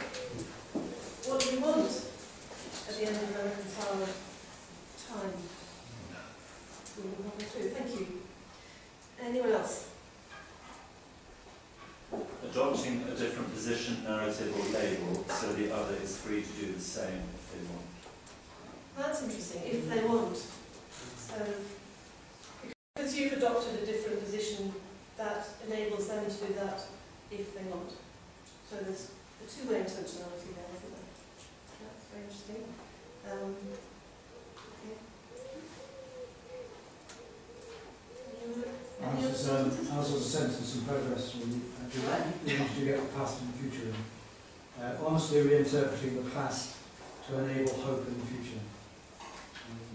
What do we want at the end of the reconciled time? We will walk through. Thank you. Anyone else? Adopting a different position, narrative or label, so the other is free to do the same if they want. That's interesting, if they want. So, because you've adopted a different position, that enables them to do that if they want. So there's a two-way intentionality there, isn't there? That's very interesting. Okay. Ours was a sentence in progress when we wanted to get the past and the future in. Honestly reinterpreting the past to enable hope in the future.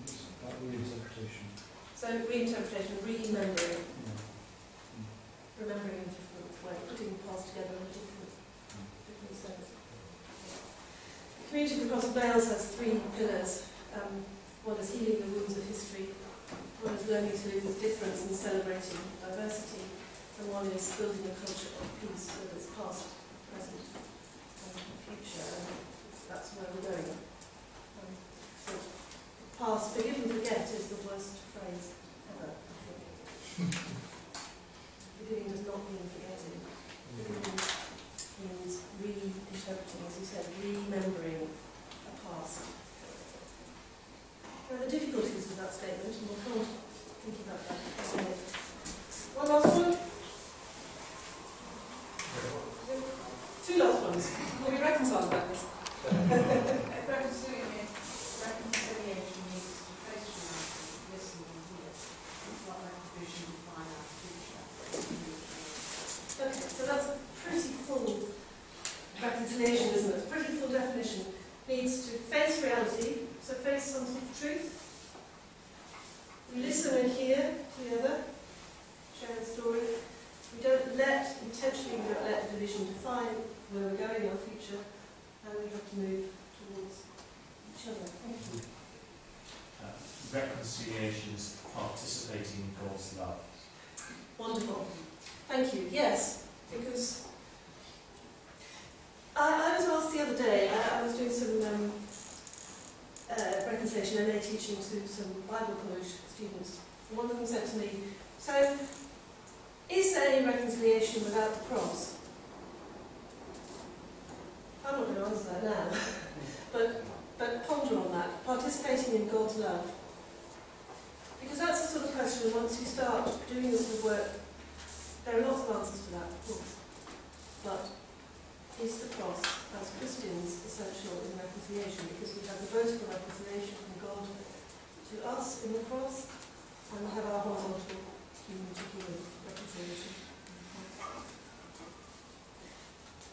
It's about reinterpretation. So reinterpretation, remembering. Yeah. Remembering in a different way, putting the past together in a different sense. The Community for Cross Wales has three pillars. One is healing the wounds of history, one is learning to live with difference and celebrating diversity, and one is building a culture of peace, so that's past, present, and future, and that's where we're going. So past, forgive and forget is the worst phrase ever, I think. Forgiving does not mean forgetting. Forgiving means reinterpreting, as you said, remembering a past. Now the difficulties with that statement, and we'll come on thinking about that in a minute. One last one? Two last ones. Will we reconcile about this? Reconciliation needs to face reality, listen and hear. It's not like a vision to find out the future. Okay, so that's a pretty full reconciliation, isn't it? Pretty full definition. Needs to face reality, so face some sort of truth. Listen and hear to the other, share the story. We don't intentionally let the division define where we're going in our future, and we have to move towards each other. Thank you. Reconciliations, participating in God's love. Wonderful. Thank you. Yes, because I was asked the other day, I was doing some reconciliation MA teaching to some Bible college students. And one of them said to me, so, is there any reconciliation without the cross? I'm not going to answer that now, but ponder on that, participating in God's love. Because that's the sort of question, once you start doing this sort of work, there are lots of answers to that, of course. But is the cross, as Christians, essential in reconciliation? Because we have the vertical reconciliation from God to us in the cross, and we have our horizontal human-to-human reconciliation.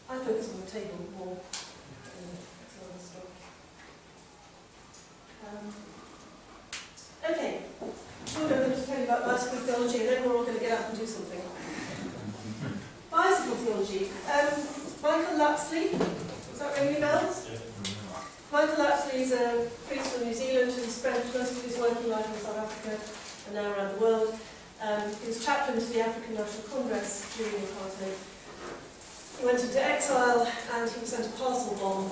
I focus on the table more. That's another story. Okay, I'm going to tell you about bicycle theology, and then we're all going to get up and do something. Bicycle theology. Michael Lapsley, does that ring any bells? Michael Lapsley is a priest from New Zealand who spent most of his working life in South Africa and now around the world. He was chaplain to the African National Congress during the apartheid. He went into exile and he was sent a parcel bomb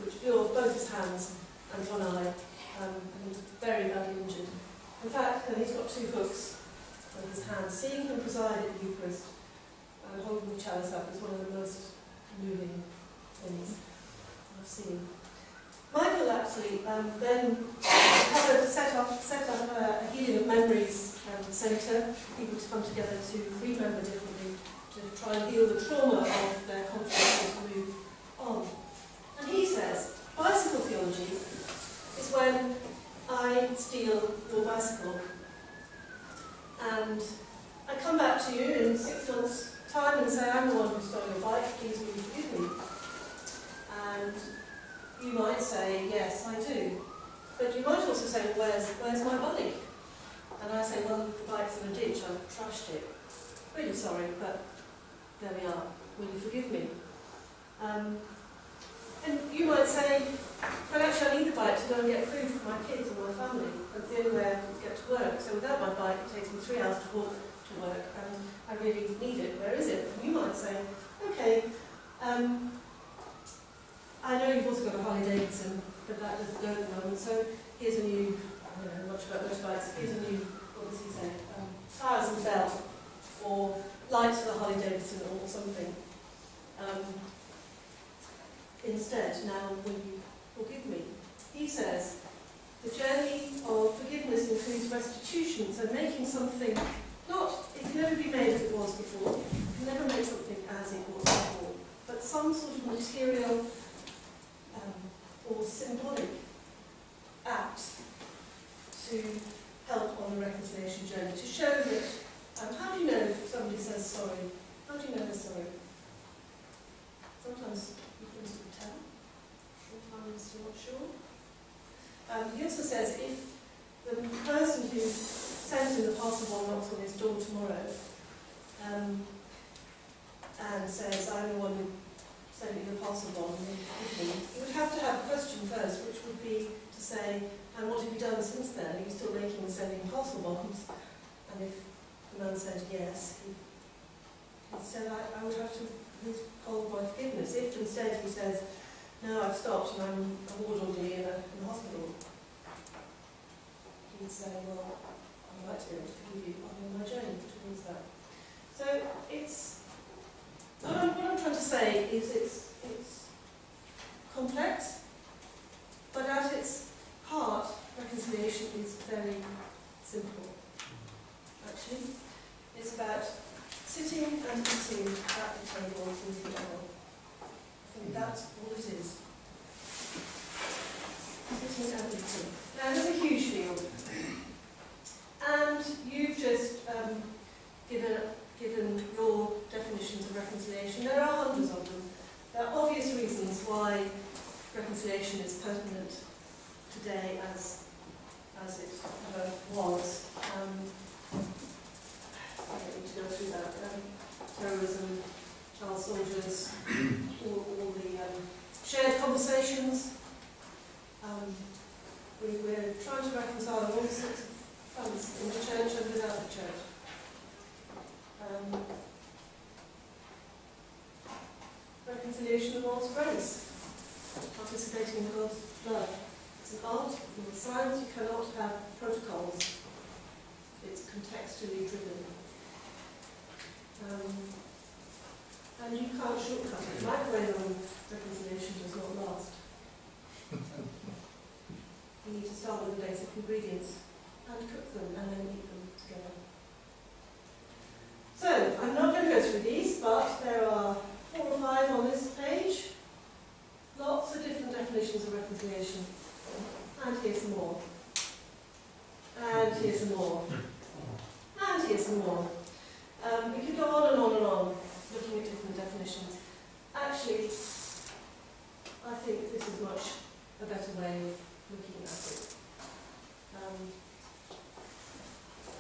which blew off both his hands and one eye, and he was very badly injured. In fact, he's got two hooks on his hands. Seeing him preside at the Eucharist and holding the chalice up is one of the most moving things I've seen. Michael Lapsley then set up a Healing of Memories centre for people to come together to remember differently, to try and heal the trauma of their conflict and to move on. And he says, bicycle theology is when I steal your bicycle and I come back to you in 6 months' time and say, I'm the one who stole your bike, please will you forgive me? And you might say, yes, I do. But you might also say, well, where's my bike? And I say, well, the bike's in a ditch, I've trashed it. Really sorry, but there we are. Will you forgive me? And you might say, well, actually I need the bike to go and get food for my kids and my family. That's the only way I can get to work. So without my bike, it takes me 3 hours to walk to work, and I really need it. Where is it? And you might say, okay, I know you've also got a Harley Davidson, but that doesn't go at the moment. So here's a new, I don't know much about motorbikes, here's a new, what does he say, tyres and belt, or lights for the Harley Davidson or something. Instead, now will you forgive me? He says, the journey of forgiveness includes restitution, so making something, it can never be made as it was before, you can never make something as it was before, but some sort of material or symbolic act to help on the reconciliation journey, to show that, how do you know if somebody says sorry? How do you know they're sorry? Sometimes you can tell, sometimes you're not sure. He also says if the person who sends in the parcel ball knocks on his door tomorrow and says, I'm the one who sent you the parcel ball, you would have to have a question first, which would be to say, and what have you done since then? Are you still making and sending parcel bombs? And if the man said yes, he said, I would have to withhold my forgiveness. If instead he says, no, I've stopped and I'm a ward orderly in a hospital, he'd say, well, I'd like to be able to forgive you on my journey towards that. So it's, what I'm trying to say is it's complex, but at its heart, reconciliation is very simple. Actually, it's about sitting and eating at the table with each other. I think that's all it is. Sitting and eating. Now, there's a huge field. And you've just given your definitions of reconciliation. There are hundreds of them. There are obvious reasons why reconciliation is pertinent today as it was. I don't need to go through that. Terrorism, child soldiers, all the shared conversations. We're trying to reconcile all sorts of funds in the church and without the church. Reconciliation involves grace, participating in God's love. It's an art, it's a science, you cannot have protocols. It's contextually driven. And you can't shortcut it. Microwave on reconciliation does not last. You need to start with the basic ingredients and cook them and then eat them together. So, I'm not going to go through these, but there are 4 or 5 on this page. Lots of different definitions of reconciliation. And here's some more. And here's some more. And here's some more. We could go on and on and on, looking at different definitions. Actually, I think this is much a better way of looking at it.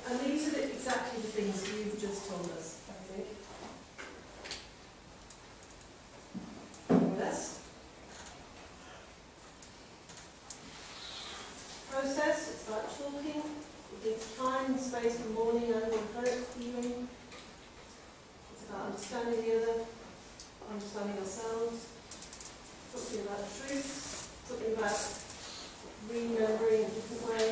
And these are exactly the things you've just told us, I think. More or less. Process, it's about talking. It needs time and space for morning and evening. It's about understanding the other, understanding ourselves, something about truth, something about remembering in a different way.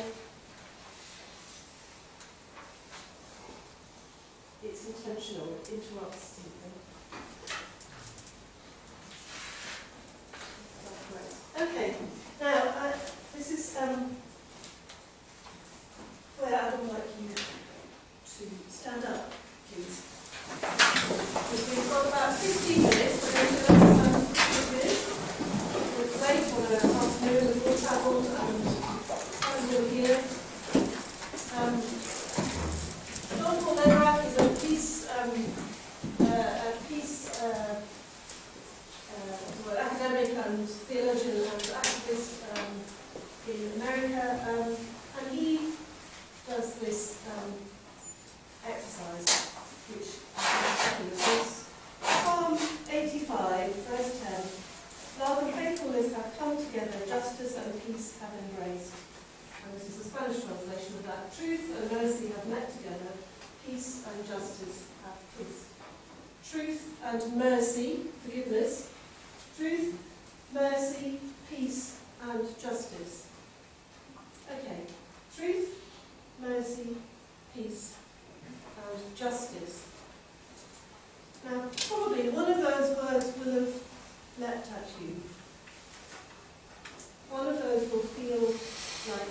It's intentional, it interrupts something. Okay, now this is where I would like you to stand up, please. Because we've got about 15 minutes, we're going to stand up a bit. It's late on an afternoon, we've all travelled and we're here. John Paul Lederach is a peace academic and theologian and activist in America, and he does this exercise, which is Psalm 85. Spanish translation of that. Truth and mercy have met together, peace and justice have kissed. Truth and mercy, forgiveness. Truth, mercy, peace and justice. Okay, truth, mercy, peace and justice. Now, probably one of those words will have leapt at you. One of those will feel like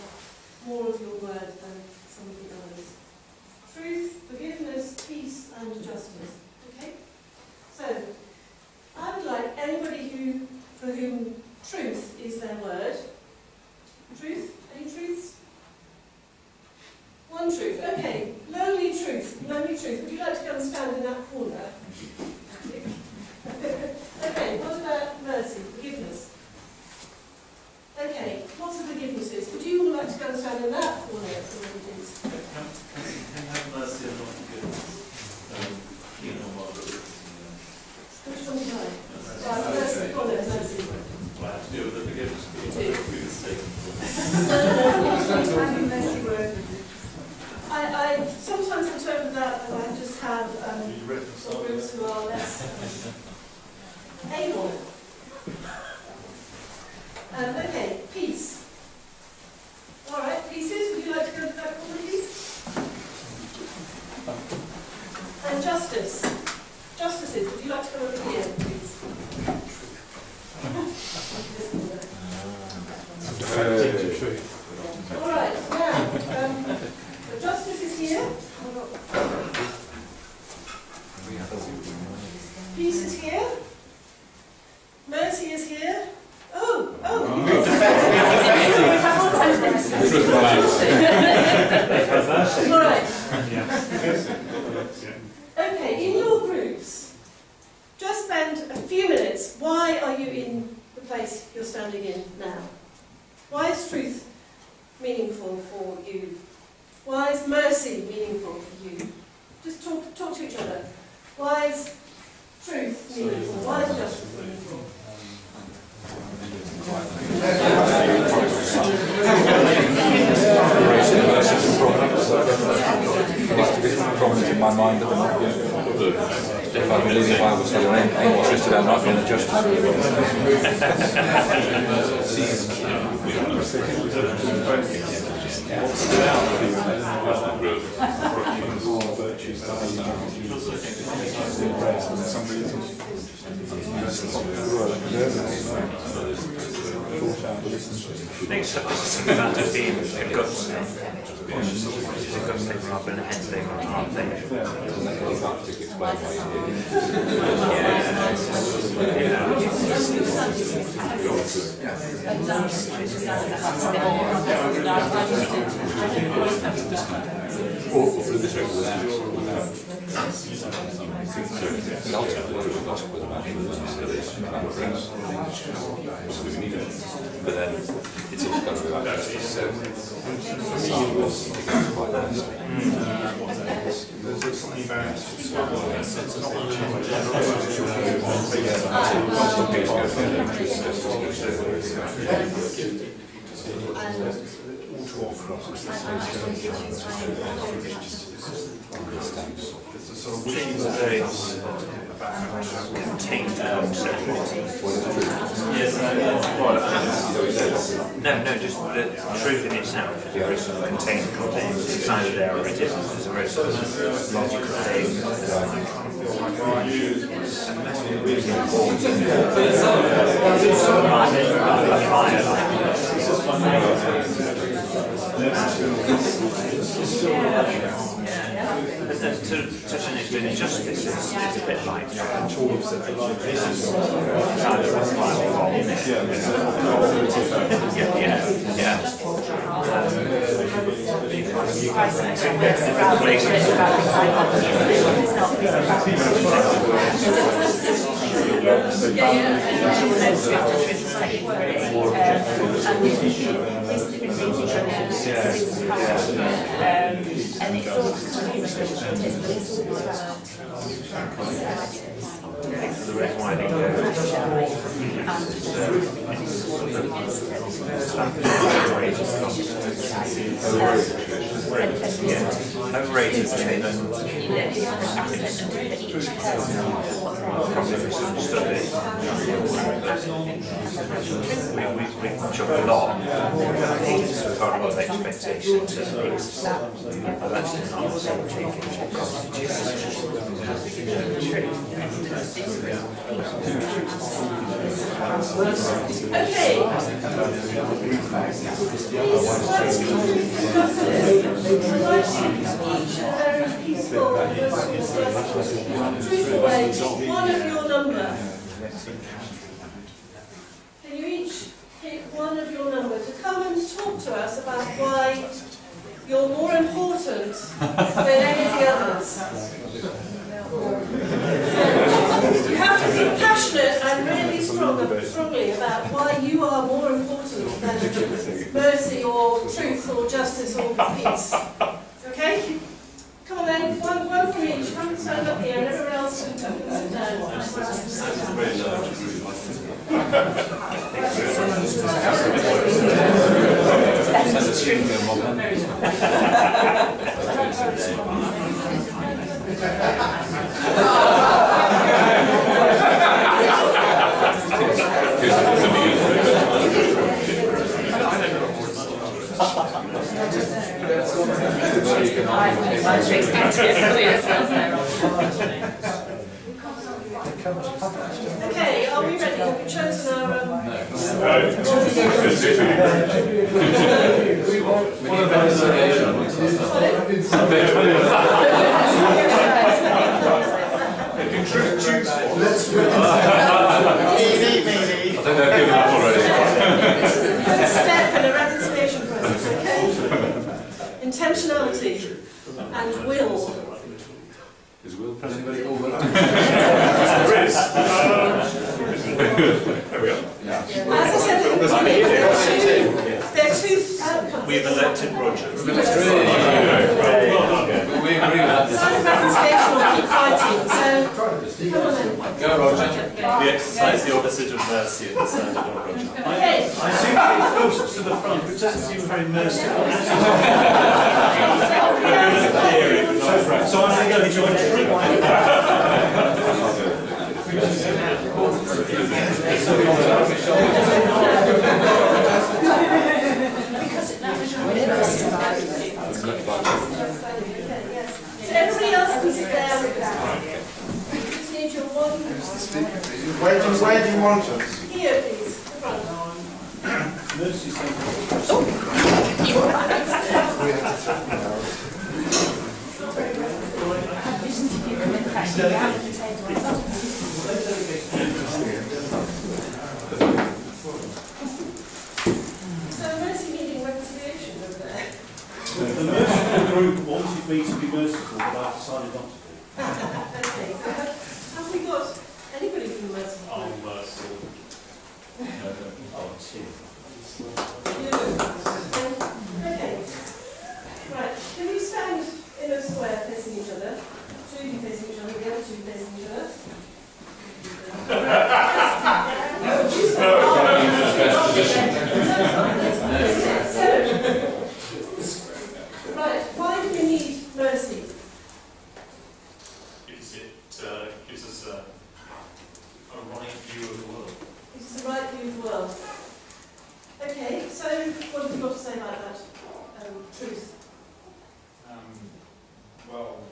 more of your word than some of the others. Truth, forgiveness, peace and justice. Okay? So, I would like anybody for whom truth is their word. Truth? Any truths? One truth. Okay. Lonely truth. Lonely truth. Would you like to come and stand in that corner? Okay. What about mercy? Forgiveness? Okay. Lots of forgivenesses. Would you all like to go and stand in that corner? Please? Can have mercy and not forgiveness. Which one do you like? Right, mercy. Corner, mercy. Well, I have to deal with the forgiveness. I sometimes interpret that as I just have groups who are less able. Okay, peace. All right, pieces. Would you like to go to that corner, please? And justice. Justices. Would you like to come over here, please? All right, now, justice is here. Peace is here. Mercy is here. Oh. All right. Okay, in your groups, just spend a few minutes. Why are you in the place you're standing in now? Why is truth meaningful for you? Why is mercy meaningful for you? Just talk to each other. Why is truth meaningful? Why is justice meaningful? Prominent in my mind at the moment. If I'm reading the Bible, so I'm interested in not in the justice. I think something about it being a gut thing, which is a gut thing rather than a head thing or a heart thing. But then it's also going to be like justice. So quite nice. There's something about Contained concept. No, just the truth in itself. There is a contained content. It's either there or it isn't. There's a risk of logical thing. But then to such an extent, justice is a bit like tools that it's either a right or wrong. The reason why I think Overrated truth. Probably misunderstood it. We chuck a lot. I think it's a lot of expectations and things. But actually not so taking what constitutes truth. Okay. Truthful way, one of your number. Can you each pick one of your number to come and talk to us about why you're more important than any of the others? You have to be passionate and really strongly about why you are more important than mercy or truth or justice or peace. Okay? Come on then, one from each. Come and stand up here and everyone else can sit down. Okay, are we ready? Have we chosen our... I think they've given up already. First step in a reconciliation process, okay? Intentionality and will. Is Will anybody called Will? There is. There we go. As I said at the beginning, there are two outcomes. We've elected Roger. We agree with that. Sign of reconciliation or keep fighting, so come on then. Go, Roger. We exercise the opposite of mercy at the side of Roger. Okay. I seem to be closest to the front, which doesn't seem very merciful. So I'm going to join So everybody else can sit there. Just need your one. Where do you want us? Here, please. The front. Mercy, thank So mercy needing reconciliation over there. The merciful group wanted me to be merciful, but I've decided not to be. Okay. Have we got anybody from the merciful group? Oh, merciful. Oh, Tim. Okay. Right. Can you stand in a square facing each other? Two of you facing each other, the other two facing each other. Right. Why do we need mercy? Because it gives us a right view of the world. It's the right view of the world. Okay, so what have you got to say about that? Truth. Well,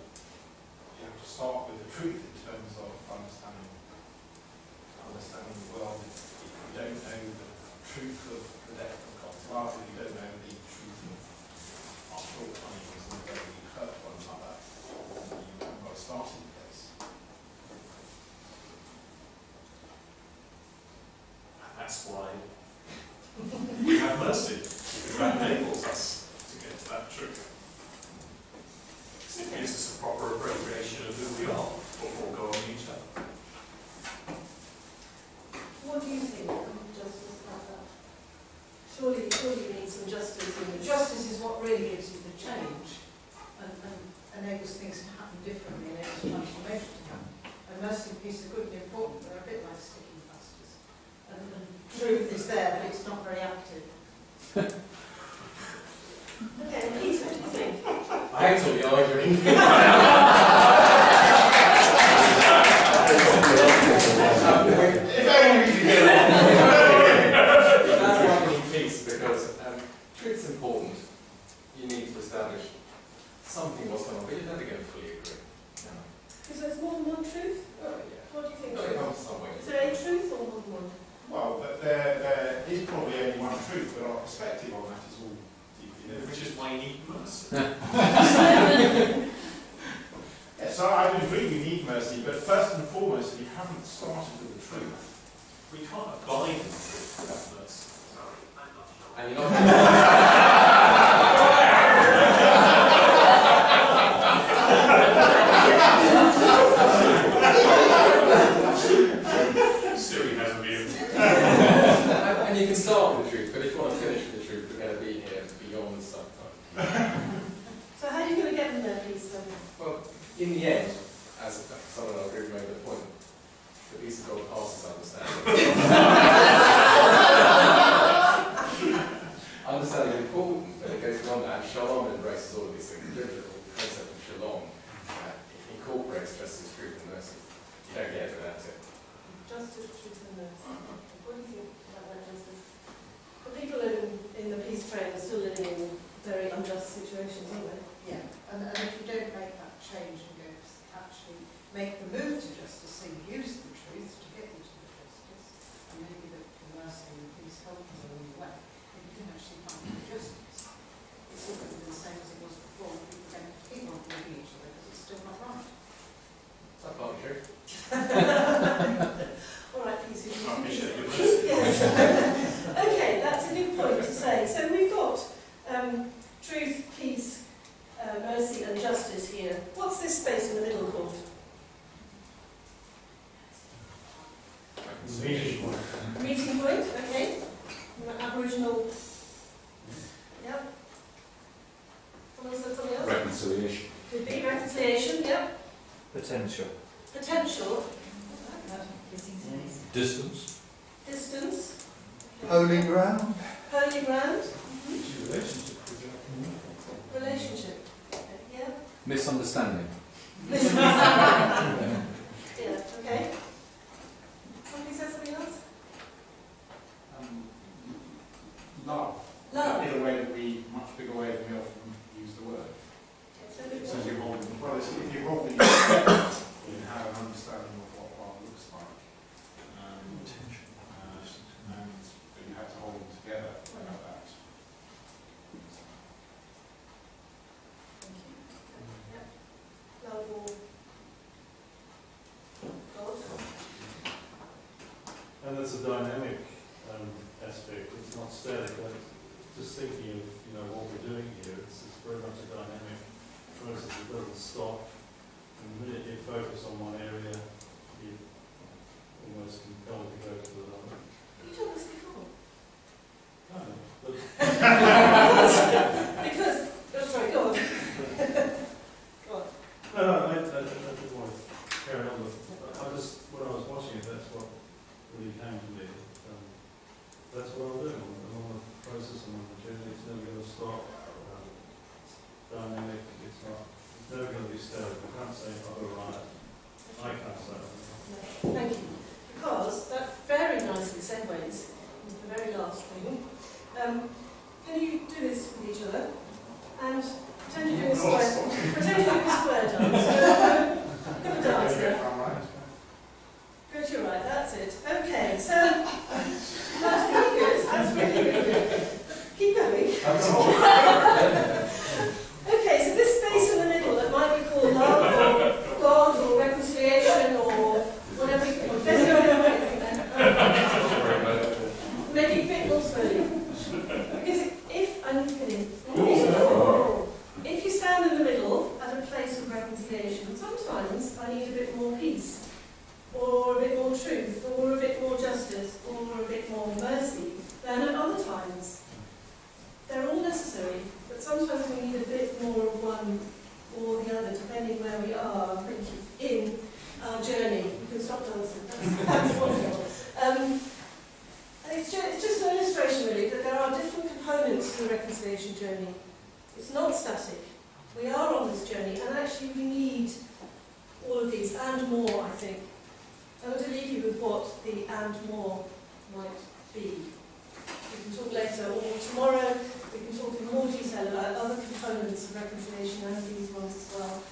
you have to start with the truth in terms of understanding the world. If you don't know the truth of the depth of God's love, if you don't know the truth of our shortcomings and the way we hurt one another, you haven't got a starting place. And that's why we have mercy, because that enables us to get to that truth. It gives us a proper appropriation of who we are before going on each other. What do you think of justice about that? Surely you need some justice in it. Justice is what really gives you the change and enables things to happen differently, enables transformation to happen. And mercy and peace are good and important, they're a bit like sticky plasters. And truth is there, but it's not very active. Okay, Keith, what do you think? I hate all the arguing. If only we could get along. That's why we need peace, because truth's important. You need to establish something what's going on, but you're never going to fully agree. Because there's more than one truth? Yeah. What do you think? No, it comes some way. Is there a truth or more than one? Well, there is probably only one truth, but our perspective on that is all deeply different. Which is why you need mercy. Yes, so I would agree we need mercy, but first and foremost, if you haven't started with the truth, We can't abide in the truth without mercy. And you're not Siri has a view. and you can start with the truth, but if you want to finish with the truth, we're going to be here beyond some time. So how are you going to get them there, please? Well, in the end, as someone I'll agree made the point, the peace of God passes understanding. Understanding is important, but it goes beyond that. Shalom embraces all of these things. The biblical concept of shalom incorporates justice, truth, and mercy. You don't get it without it. Justice, truth and mercy. What do you think about that, Justice? The people in the peace train are still living in very unjust situations, aren't they? Yeah, and if you don't make that change and go to actually make the move to justice, so you use the truth to get you to the justice, and maybe the mercy and the peace help you along the way, if you can actually find the justice. It's all going to be the same as it was before, people don't have to keep on believing each other because it's still not right. That's not true. All right, peace. I appreciate your mercy. Yes. Okay, that's a good point to say. So we've got truth, peace, mercy and justice here. What's this space in the middle called? Meeting point, okay. Aboriginal. Yep. Someone said something else? Reconciliation. Could be reconciliation, yep. Potential. Potential. Distance. Distance. Holy ground. Holy ground. Relationship. Relationship. Yeah. Misunderstanding. Yeah, okay. Somebody said something else? love. Love. In a way that we, much bigger way than we often use the word. So you're wrong. Well, if you're wrong, you have an understanding of what love looks like. But you have to hold them together about that. Love or God. And there's a dynamic aspect. It's not static. Like, just thinking of what we're doing here, it's very much a dynamic process. It doesn't stop. And the minute you focus on one area, you almost compelled to go to another. You told us before. No, but Because, oh, sorry, go on. Go on. no, I didn't want to carry on with. I just, when I was watching it, that's what really came to me. That's what I'm doing. I'm on the process, I'm on the journey. It's never going to stop. Dynamic. It's never going to be static. I can't say, oh, right. I can't say that. Thank you. Because that very nicely segues into the very last thing. Can you do this with each other? And pretend you're doing a square, pretend you're doing a square dance. Have a dance here. Go to your right, that's it. Okay, so that's really good. That's really good. Keep going. Okay, so this space in the middle that might be called love or God or reconciliation or whatever you call it. Let's go over it. Maybe a bit more slowly. Because if you stand in the middle at a place of reconciliation, sometimes I need a bit more peace, or a bit more truth, or a bit more justice, or a bit more mercy than at other times. They're all necessary, but sometimes we need a bit more of one or the other, depending where we are in our journey. You can stop dancing. That's wonderful. It's just an illustration, really, that there are different components to the reconciliation journey. It's not static. We are on this journey, and actually we need all of these and more, I think. I'm going to leave you with what the and more might be. We can talk later or tomorrow. We can talk in more detail about other components of reconciliation and these ones as well,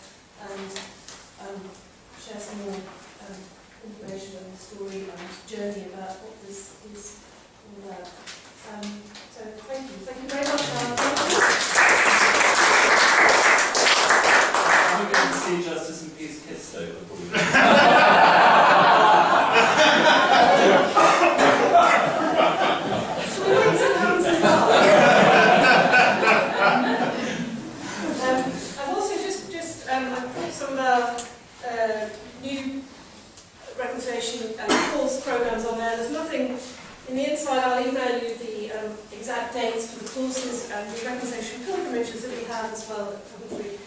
and share some more information and story and journey about what this is all about. So thank you. Thank you very much. Are we going to see Justice and Peace kissed over before we I've also I've put some of our new reconciliation course programs on there. There's nothing in the inside. I'll email you the exact dates for the courses and the reconciliation pilgrimages that we have as well at Coventry,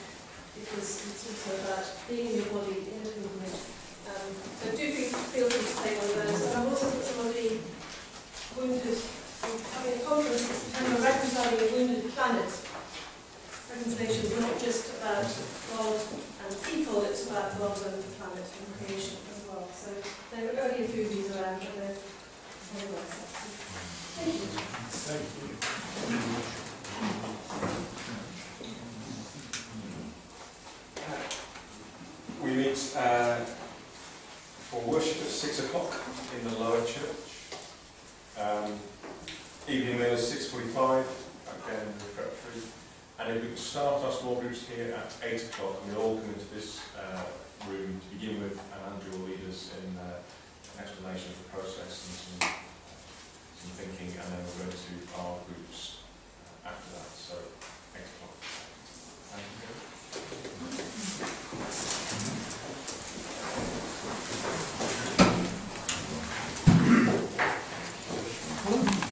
because it's also about being in your body in a pilgrimage. So do feel free to take one of those. And I've also put some of the wounded, having a conference in September, reconciling a wounded planet. Reconciliation is not just about God and people, it's about God and the planet and creation as well. So there are only a few of these around, but they're very well set. Thank you. Thank you. We meet for worship at 6 o'clock in the lower church. Evening meal is 6:45, again in the refectory. And if we can start our small groups here at 8 o'clock, and we'll all come into this room to begin with, and Andrew will lead us in an explanation of the process and some thinking, and then we'll go to our groups after that. So